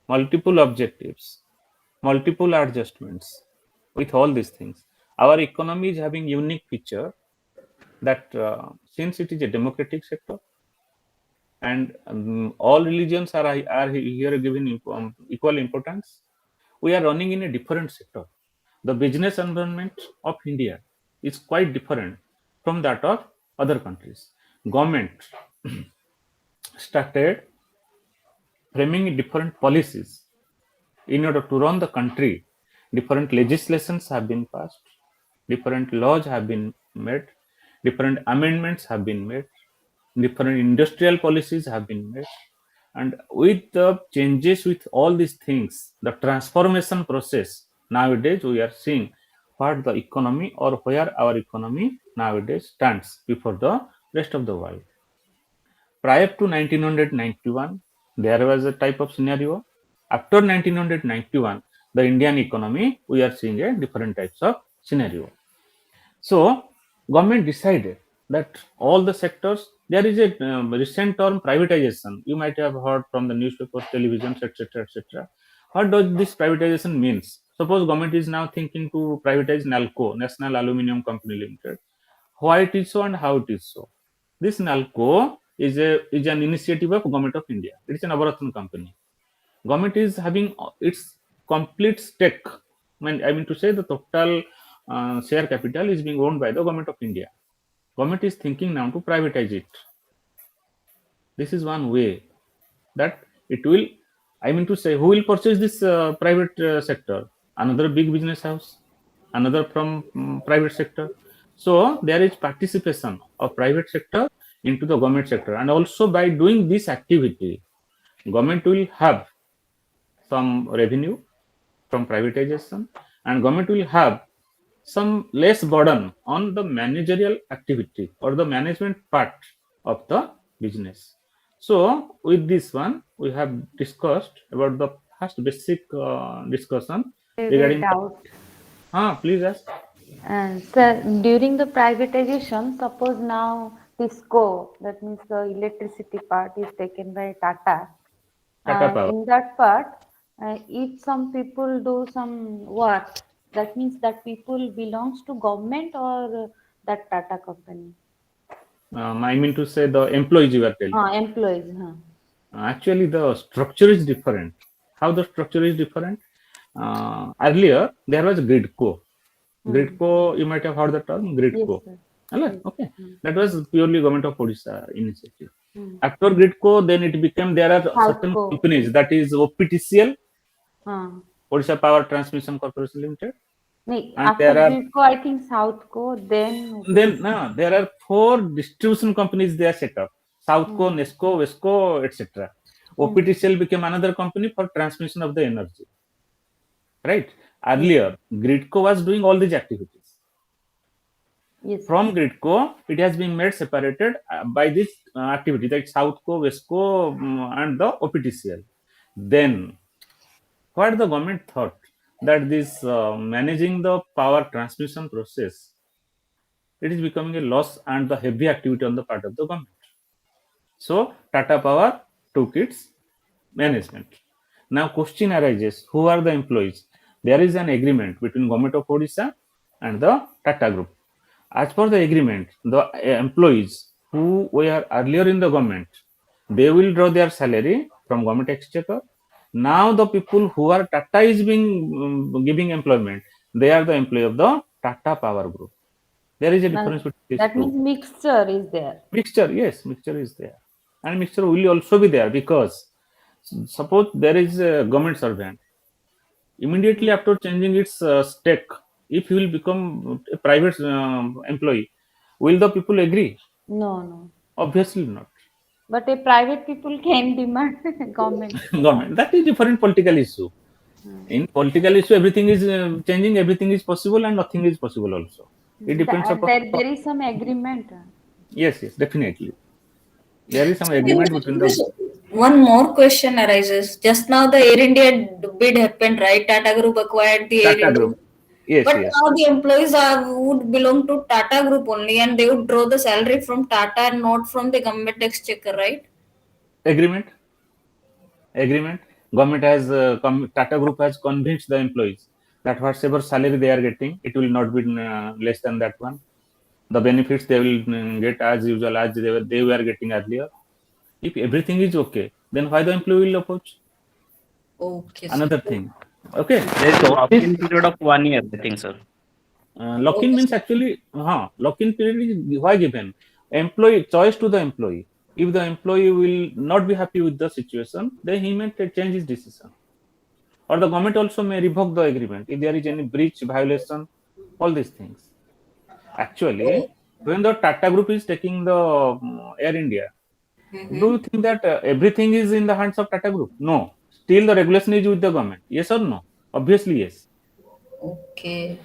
[SPEAKER 1] multiple objectives, multiple adjustments. With all these things, our economy is having unique feature that since it is a democratic sector, and all religions are here given equal importance, we are running in a different sector. The business environment of India is quite different from that of other countries. Government started framing different policies in order to run the country. Different legislations have been passed, different laws have been made, different amendments have been made, different industrial policies have been made. And with the changes, with all these things, the transformation process, nowadays we are seeing what the economy or where our economy nowadays stands before the rest of the world. Prior to 1991, there was a type of scenario. After 1991, the Indian economy, we are seeing a different types of scenario. So, government decided that all the sectors, there is a recent term privatization. You might have heard from the newspapers, televisions, etc., etc. What does this privatization means? Suppose government is now thinking to privatize NALCO, National Aluminium Company Limited. Why it is so and how it is so? This NALCO is an initiative of Government of India. It is an Navaratna company. Government is having its complete stake. I mean to say the total share capital is being owned by the Government of India. Government is thinking now to privatize it. This is one way that it will. I mean to say, who will purchase this private sector? Another big business house, another from private sector. So there is participation of private sector into the government sector, and also by doing this activity, government will have some revenue from privatization, and government will have some less burden on the managerial activity or the management part of the business. So with this one, we have discussed about the first basic discussion
[SPEAKER 3] A
[SPEAKER 1] regarding.
[SPEAKER 3] doubt.
[SPEAKER 1] Please ask.
[SPEAKER 3] Sir, during the privatization, suppose now Tisco, that means the electricity part, is taken by Tata,
[SPEAKER 1] Tata
[SPEAKER 3] and
[SPEAKER 1] Power.
[SPEAKER 3] in that part, if some people do some work, that means that people belongs to government or that Tata company.
[SPEAKER 1] I mean to say the employees you are telling.
[SPEAKER 3] Employees.
[SPEAKER 1] Actually, the structure is different. How the structure is different? Earlier, there was Gridco. Gridco, you might have heard the term
[SPEAKER 3] Yes,
[SPEAKER 1] Gridco.
[SPEAKER 3] sir.
[SPEAKER 1] Hello?
[SPEAKER 3] Yes.
[SPEAKER 1] Okay. That was purely government of Odisha initiative.
[SPEAKER 3] Hmm.
[SPEAKER 1] After Gridco, then it became there are
[SPEAKER 3] South
[SPEAKER 1] certain
[SPEAKER 3] Co.
[SPEAKER 1] companies, that is OPTCL,
[SPEAKER 3] Uh,
[SPEAKER 1] Odisha Power Transmission Corporation Limited, and
[SPEAKER 3] After
[SPEAKER 1] there are
[SPEAKER 3] Gridco, I think South Co. Then OPTC.
[SPEAKER 1] there are four distribution companies they are set up: Southco,
[SPEAKER 3] Hmm.
[SPEAKER 1] Nesco, Wesco, etc.
[SPEAKER 3] Hmm.
[SPEAKER 1] OPTCL became another company for transmission of the energy. Right?
[SPEAKER 3] Yes.
[SPEAKER 1] Earlier, Gridco was doing all these activities.
[SPEAKER 3] Yes.
[SPEAKER 1] From Gridco, it has been made separated by this activity, like Southco, Westco, and the OPTCL. Then, what the government thought that this managing the power transmission process, it is becoming a loss and the heavy activity on the part of the government. So Tata Power took its management. Now question arises: who are the employees? There is an agreement between Government of Odisha and the Tata Group. As per the agreement, the employees who were earlier in the government, they will draw their salary from government exchequer. Now the people who are Tata is being giving employment, they are the employee of the Tata Power Group. There is a
[SPEAKER 3] Now,
[SPEAKER 1] difference between these
[SPEAKER 3] that
[SPEAKER 1] two.
[SPEAKER 3] means mixture is there.
[SPEAKER 1] Mixture, yes, mixture is there, and mixture will also be there because suppose there is a government servant. Immediately after changing its stake, if he will become a private employee, will the people agree?
[SPEAKER 3] No, no.
[SPEAKER 1] Obviously not.
[SPEAKER 3] But a private people can demand government.
[SPEAKER 1] Government, that is different political issue. In political issue, everything is changing, everything is possible, and nothing is possible also. It depends upon.
[SPEAKER 3] There is some agreement.
[SPEAKER 1] Yes, yes, definitely. There is some
[SPEAKER 5] So in
[SPEAKER 1] agreement between the
[SPEAKER 5] this, one more question arises. Just now the Air India bid happened, right? Tata Group acquired the Air
[SPEAKER 1] Tata
[SPEAKER 5] India.
[SPEAKER 1] Group. Yes,
[SPEAKER 5] But
[SPEAKER 1] yes.
[SPEAKER 5] now the employees would belong to Tata Group only, and they would draw the salary from Tata and not from the government exchequer, right?
[SPEAKER 1] Agreement. Agreement. Government has Tata Group has convinced the employees that whatever salary they are getting, it will not be less than that one. The benefits they will get as usual as they were getting earlier. If everything is okay, then why the employee will approach?
[SPEAKER 5] Okay, sir.
[SPEAKER 1] Another thing. Okay.
[SPEAKER 6] There is a
[SPEAKER 1] So this
[SPEAKER 6] lock-in period of 1 year, I think, sir.
[SPEAKER 1] lock-in
[SPEAKER 5] Okay,
[SPEAKER 1] means
[SPEAKER 5] sir.
[SPEAKER 1] actually, lock-in period is why given? Employee choice to the employee. If the employee will not be happy with the situation, then he may change his decision. Or the government also may revoke the agreement if there is any breach, violation, all these things. Actually, when the Tata Group is taking the Air India, do you think that everything is in the hands of Tata Group? No. Still, the regulation is with the government. Yes or no? Obviously, yes.
[SPEAKER 5] Okay.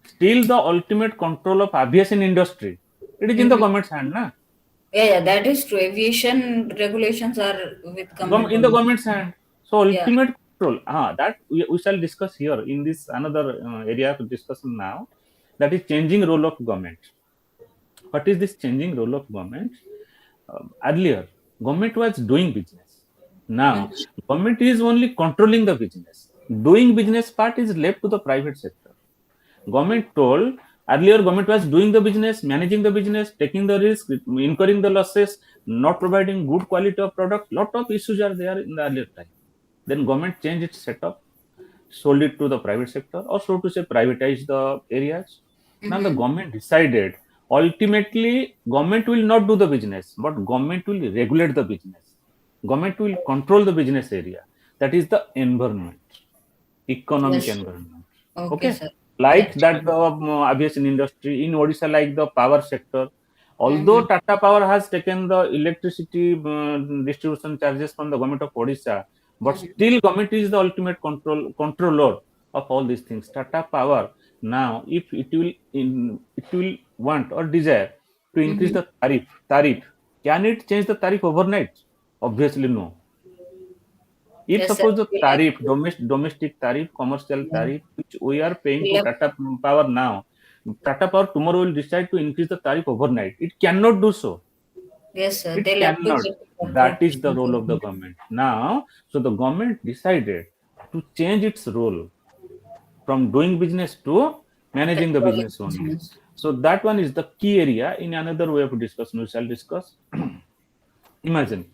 [SPEAKER 1] Still, the ultimate control of aviation industry, it is in the
[SPEAKER 5] Mhm.
[SPEAKER 1] government's hand, na?
[SPEAKER 5] Yeah, that is true. Aviation regulations are with government
[SPEAKER 1] In the
[SPEAKER 5] only.
[SPEAKER 1] government's hand. So,
[SPEAKER 5] Yeah.
[SPEAKER 1] ultimate control. That we shall discuss here in this another area of discussion now. That is changing role of government. What is this changing role of government? Earlier, government was doing business. Now,
[SPEAKER 5] Mhm.
[SPEAKER 1] government is only controlling the business. Doing business part is left to the private sector. Government told earlier, government was doing the business, managing the business, taking the risk, incurring the losses, not providing good quality of product. Lot of issues are there in the earlier time. Then government changed its setup, sold it to the private sector, or so to say, privatize the areas. Now the
[SPEAKER 5] Mhm.
[SPEAKER 1] government decided ultimately government will not do the business, but government will regulate the business. Government will control the business area. That is the environment, economic
[SPEAKER 5] Yes.
[SPEAKER 1] environment.
[SPEAKER 5] Okay,
[SPEAKER 1] Okay,
[SPEAKER 5] sir.
[SPEAKER 1] like
[SPEAKER 5] Yes.
[SPEAKER 1] that the aviation industry in Odisha, like the power sector. Although
[SPEAKER 5] Mm-hmm.
[SPEAKER 1] Tata Power has taken the electricity distribution charges from the government of Odisha, but
[SPEAKER 5] Mm-hmm.
[SPEAKER 1] still government is the ultimate controller of all these things. Tata Power now, if it will want or desire to increase
[SPEAKER 5] Mm-hmm.
[SPEAKER 1] the tariff, can it change the tariff overnight? Obviously no. If
[SPEAKER 5] Yes, sir.
[SPEAKER 1] suppose the
[SPEAKER 5] We like
[SPEAKER 1] tariff, domestic tariff, commercial
[SPEAKER 5] yeah.
[SPEAKER 1] tariff, which we are paying
[SPEAKER 5] We
[SPEAKER 1] to
[SPEAKER 5] love
[SPEAKER 1] Tata Power now, Tata Power tomorrow will decide to increase the tariff overnight. It cannot do so.
[SPEAKER 5] yes, sir.
[SPEAKER 1] It
[SPEAKER 5] They love to
[SPEAKER 1] cannot.
[SPEAKER 5] get
[SPEAKER 1] That is
[SPEAKER 5] corporate.
[SPEAKER 1] the role of the government. Now, so the government decided to change its role from doing business to managing the
[SPEAKER 5] Controlling
[SPEAKER 1] business only.
[SPEAKER 5] business.
[SPEAKER 1] So that one is the key area. In another way of discussion, we shall discuss. Imagine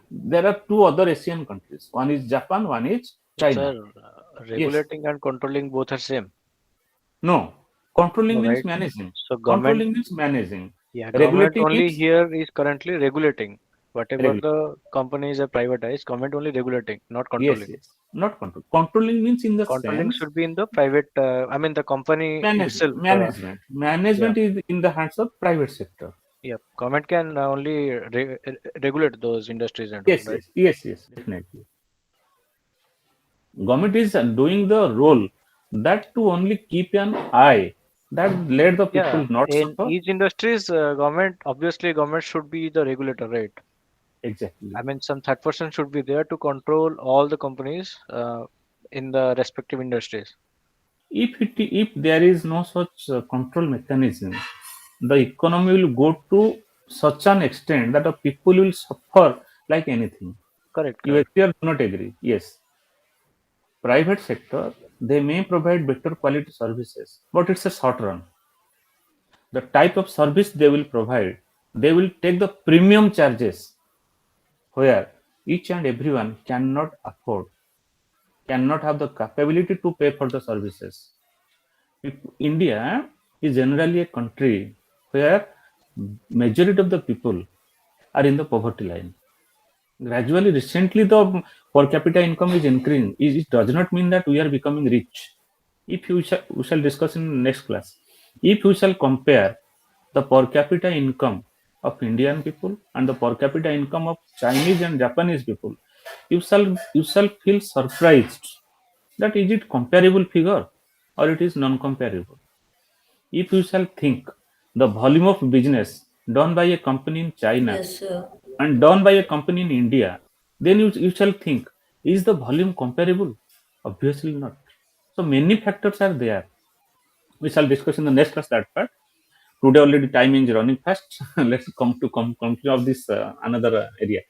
[SPEAKER 1] there are two other Asian countries. One is Japan, one is China.
[SPEAKER 6] Sir,
[SPEAKER 1] Yes.
[SPEAKER 6] regulating and controlling both are same.
[SPEAKER 1] No. Controlling
[SPEAKER 6] No,
[SPEAKER 1] means
[SPEAKER 6] right?
[SPEAKER 1] managing.
[SPEAKER 6] So government,
[SPEAKER 1] Controlling means managing.
[SPEAKER 6] yeah, government
[SPEAKER 1] Regulating
[SPEAKER 6] only
[SPEAKER 1] means
[SPEAKER 6] here is currently regulating. Whatever
[SPEAKER 1] regulating.
[SPEAKER 6] the companies are privatized, government only regulating, not
[SPEAKER 1] Yes,
[SPEAKER 6] controlling.
[SPEAKER 1] yes. Not control. Controlling means in the
[SPEAKER 6] Controlling
[SPEAKER 1] sense
[SPEAKER 6] should be in the private, I mean the company itself.
[SPEAKER 1] management.
[SPEAKER 6] Yeah,
[SPEAKER 1] Management is in the hands of private sector.
[SPEAKER 6] yeah. Government can only regulate those industries and all,
[SPEAKER 1] Yes,
[SPEAKER 6] right?
[SPEAKER 1] yes, yes, yes, definitely. Government is doing the role that to only keep an eye that let the
[SPEAKER 6] Yeah,
[SPEAKER 1] people not
[SPEAKER 6] in
[SPEAKER 1] suffer.
[SPEAKER 6] each industries, government obviously government should be the regulator, right?
[SPEAKER 1] Exactly.
[SPEAKER 6] I mean, some third person should be there to control all the companies in the respective industries.
[SPEAKER 1] If there is no such control mechanism, the economy will go to such an extent that the people will suffer like anything.
[SPEAKER 6] Correct,
[SPEAKER 1] You
[SPEAKER 6] correct.
[SPEAKER 1] agree or do not agree? Yes. Private sector they may provide better quality services, but it's a short run. The type of service they will provide, they will take the premium charges where each and everyone cannot afford, cannot have the capability to pay for the services. India is generally a country where majority of the people are in the poverty line. Gradually, recently, the per capita income is increasing. It does not mean that we are becoming rich. If we shall discuss in next class. If we shall compare the per capita income of Indian people and the per capita income of Chinese and Japanese people, you shall feel surprised that is it comparable figure or it is non-comparable. If you shall think the volume of business done by a company in China
[SPEAKER 5] Yes, sir.
[SPEAKER 1] and done by a company in India, then you shall think, is the volume comparable? Obviously not. So many factors are there. We shall discuss in the next class that part. Today already time is running fast. Let's come to conclusion of this another area.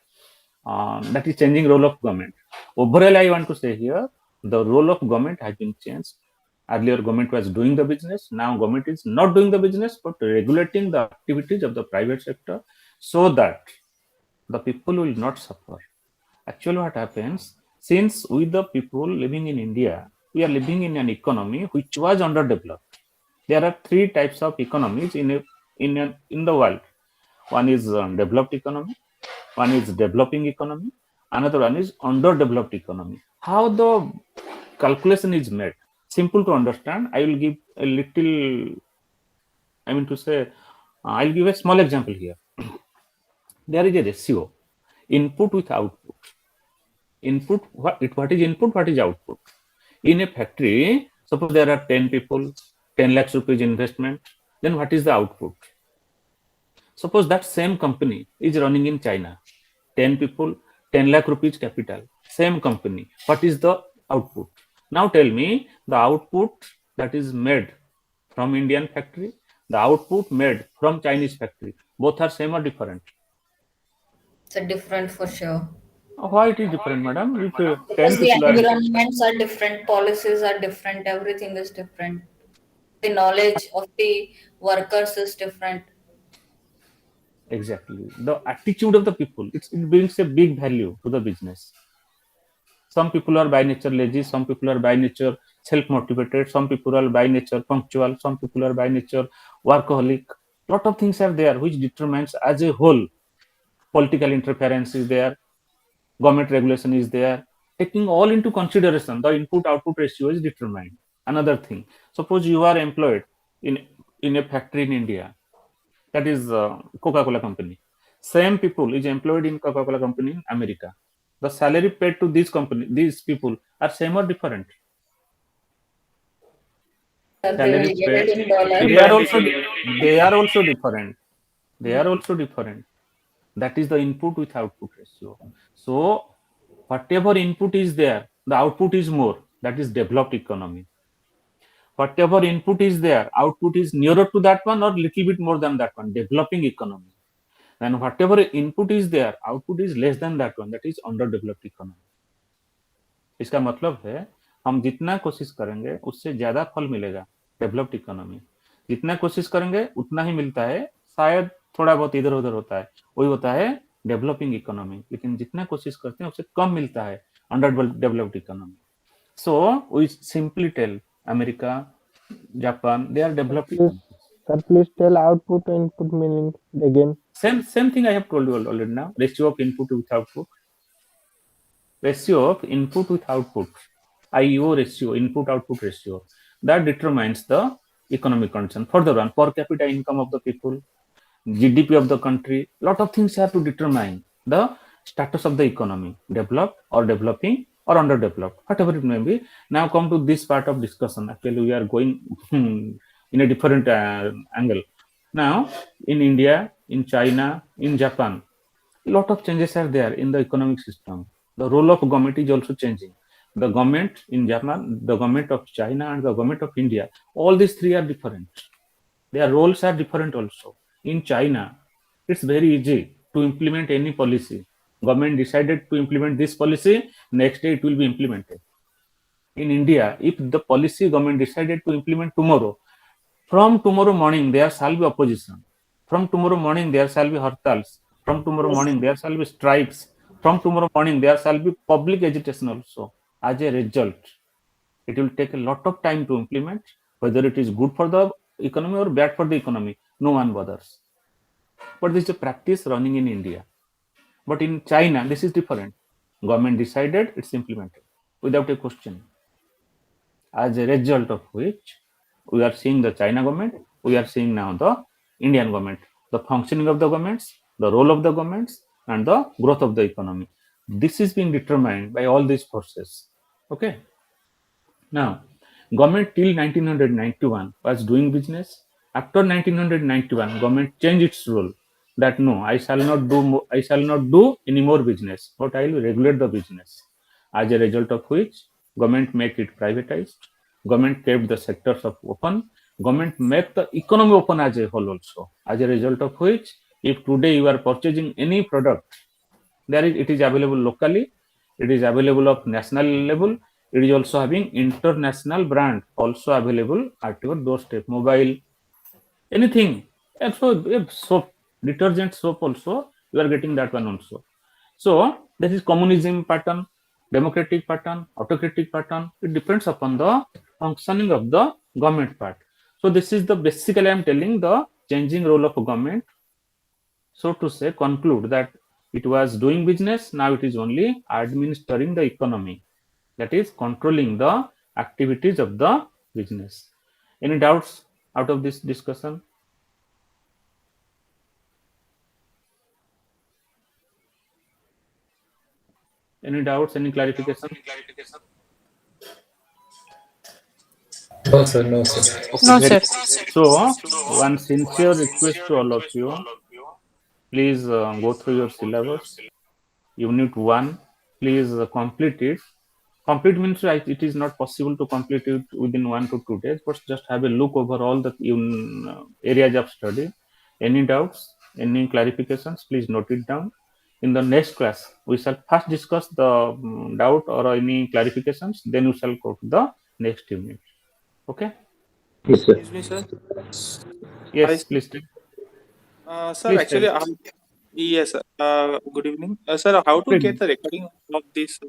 [SPEAKER 1] That is changing role of government. Overall, I want to say here, the role of government has been changed. Earlier, government was doing the business. Now, government is not doing the business, but regulating the activities of the private sector so that the people will not suffer. Actually, what happens, since we the people living in India, we are living in an economy which was underdeveloped. There are three types of economies in the world. One is developed economy, one is developing economy, another one is underdeveloped economy. How the calculation is made? Simple to understand. I will give a little, I mean to say, I'll give a small example here. There is a ratio, input with output. What is input, what is output? In a factory, suppose there are 10 people, 10 lakhs rupees investment, then what is the output? Suppose that same company is running in China, 10 people, 10 lakh rupees capital, same company. What is the output? Now tell me the output that is made from Indian factory, the output made from Chinese factory. Both are same or different?
[SPEAKER 5] It's a different for sure.
[SPEAKER 1] Why it is different, madam? If 10
[SPEAKER 5] Because the
[SPEAKER 1] people are
[SPEAKER 5] environments are different, policies are different, everything is different. The knowledge of the workers is different.
[SPEAKER 1] exactly the attitude of the people, it brings a big value to the business. Some people are by nature lazy, some people are by nature self-motivated, some people are by nature punctual, some people are by nature workaholic. Lot of things are there which determines as a whole. Political interference is there, government regulation is there. Taking all into consideration, the input-output ratio is determined. Another thing, suppose you are employed in a factory in India, that is Coca-Cola company. Same people is employed in Coca-Cola company in America. The salary paid to these people are same or different?
[SPEAKER 5] They will
[SPEAKER 1] Salary
[SPEAKER 5] get
[SPEAKER 1] paid,
[SPEAKER 5] it in dollar.
[SPEAKER 1] they are also different. They are also different. That is the input with output ratio. So whatever input is there, the output is more. That is developed economy. Whatever input is there, output is nearer to that one or little bit more than that one. Developing economy. And whatever input is there, output is less than that one. That is underdeveloped economy. इसका मतलब है हम जितना कोशिश करेंगे उससे ज्यादा फल मिलेगा डेवलप्ड इकोनॉमी, जितना कोशिश करेंगे उतना ही मिलता है, शायद थोड़ा बहुत इधर उधर होता है, वही होता है डेवलपिंग इकोनॉमी, लेकिन जितना कोशिश करते हैं उससे कम मिलता है under developed economy. So we simply tell America, Japan, they are developed economies.
[SPEAKER 7] Sir, please tell output and input meaning again.
[SPEAKER 1] Same thing I have told you already now. Ratio of input with output. Ratio of input with output. IO ratio, input output ratio. That determines the economic condition. Further one, per capita income of the people, GDP of the country. Lot of things have to determine the status of the economy, developed or developing or underdeveloped, whatever it may be. Now come to this part of discussion. Actually, we are going in a different angle. Now, in India, in China, in Japan, a lot of changes are there in the economic system. The role of government is also changing. The government in Japan, the government of China, and the government of India, all these three are different. Their roles are different also. In China, it's very easy to implement any policy. Government decided to implement this policy, next day it will be implemented. in India, if the policy government decided to implement tomorrow, from tomorrow morning there shall be opposition. From tomorrow morning there shall be hartals. From tomorrow
[SPEAKER 5] Yes.
[SPEAKER 1] morning there shall be strikes. From tomorrow morning there shall be public agitation also. As a result, it will take a lot of time to implement. Whether it is good for the economy or bad for the economy, no one bothers. But this is a practice running in India. But in China, this is different. Government decided, it's implemented without a question. As a result of which, we are seeing the China government, we are seeing now the Indian government, the functioning of the governments, the role of the governments, and the growth of the economy. This is being determined by all these forces. Okay. Now, government till 1991 was doing business. After 1991, government changed its rule that no, I shall not do any more business, but I will regulate the business. As a result of which, government make it privatized. Government kept the sectors of open. Government make the economy open as a whole also. As a result of which, if today you are purchasing any product, it is available locally, it is available of national level, it is also having international brand also available at your doorstep, mobile, anything. And so if soap, detergent soap also, you are getting that one also. So this is communism pattern, democratic pattern, autocratic pattern. It depends upon the functioning of the government part. So this is the basically I am telling the changing role of government, so to say, conclude that it was doing business, now it is only administering the economy, that is controlling the activities of the business. Any doubts out of this discussion? Any doubts, any clarification?
[SPEAKER 8] No, sir. No, sir.
[SPEAKER 1] Okay,
[SPEAKER 9] No,
[SPEAKER 1] very
[SPEAKER 9] sir.
[SPEAKER 1] good. So one sincere request to all of you, please go through your syllabus. Unit 1, please complete it. Complete means it is not possible to complete it within 1 to 2 days, but just have a look over all the areas of study. Any doubts, any clarifications, please note it down. In the next class, we shall first discuss the doubt or any clarifications, then we shall go to the next unit. Okay?
[SPEAKER 7] Yes, sir.
[SPEAKER 10] Excuse me, sir. Hi,
[SPEAKER 1] Yes,
[SPEAKER 10] sir.
[SPEAKER 1] please.
[SPEAKER 10] Sir,
[SPEAKER 1] Please tell.
[SPEAKER 10] actually, yes, sir. Good evening. Sir, how to
[SPEAKER 1] Good
[SPEAKER 10] get
[SPEAKER 1] evening.
[SPEAKER 10] the recording of this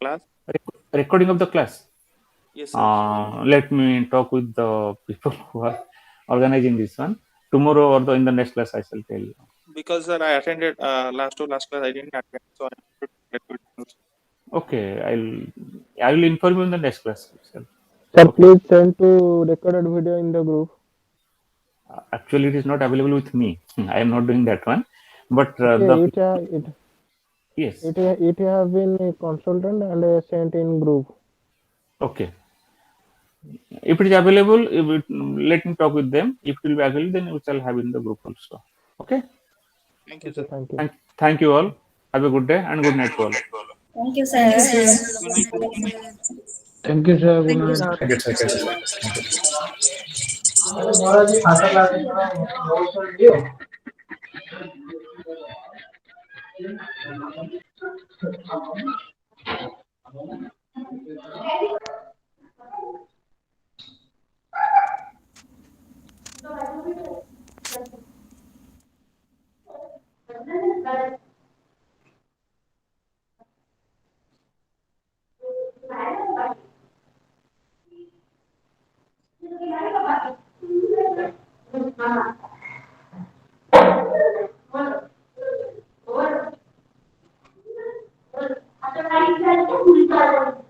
[SPEAKER 10] class?
[SPEAKER 1] Recording of the class.
[SPEAKER 10] Yes, sir.
[SPEAKER 1] Let me talk with the people who are organizing this one. Tomorrow or in the next class, I shall tell you.
[SPEAKER 10] Because, sir, I attended last class, I didn't attend, so I have to record it.
[SPEAKER 1] Okay, I will inform you in the next class itself.
[SPEAKER 7] Sir,
[SPEAKER 1] Okay.
[SPEAKER 7] please send to recorded video in the group.
[SPEAKER 1] Actually, it is not available with me. I am not doing that one. But
[SPEAKER 7] Okay,
[SPEAKER 1] the yes.
[SPEAKER 7] it have been a consultant and sent in group.
[SPEAKER 1] Okay. If it is available, let me talk with them. If it will be available, then we shall have in the group also. Okay.
[SPEAKER 10] Thank you,
[SPEAKER 7] Okay,
[SPEAKER 10] sir.
[SPEAKER 7] thank you.
[SPEAKER 1] Thank you all. Have a good day and good night to all.
[SPEAKER 5] Thank you, Thank you, sir. sir.
[SPEAKER 10] Good night, sir.
[SPEAKER 8] Thank you, sir. Good
[SPEAKER 5] Thank you,
[SPEAKER 8] night.
[SPEAKER 5] sir.
[SPEAKER 8] Thank you, sir.
[SPEAKER 5] Thank
[SPEAKER 8] Thank you,
[SPEAKER 5] you.
[SPEAKER 8] sir. Thank you.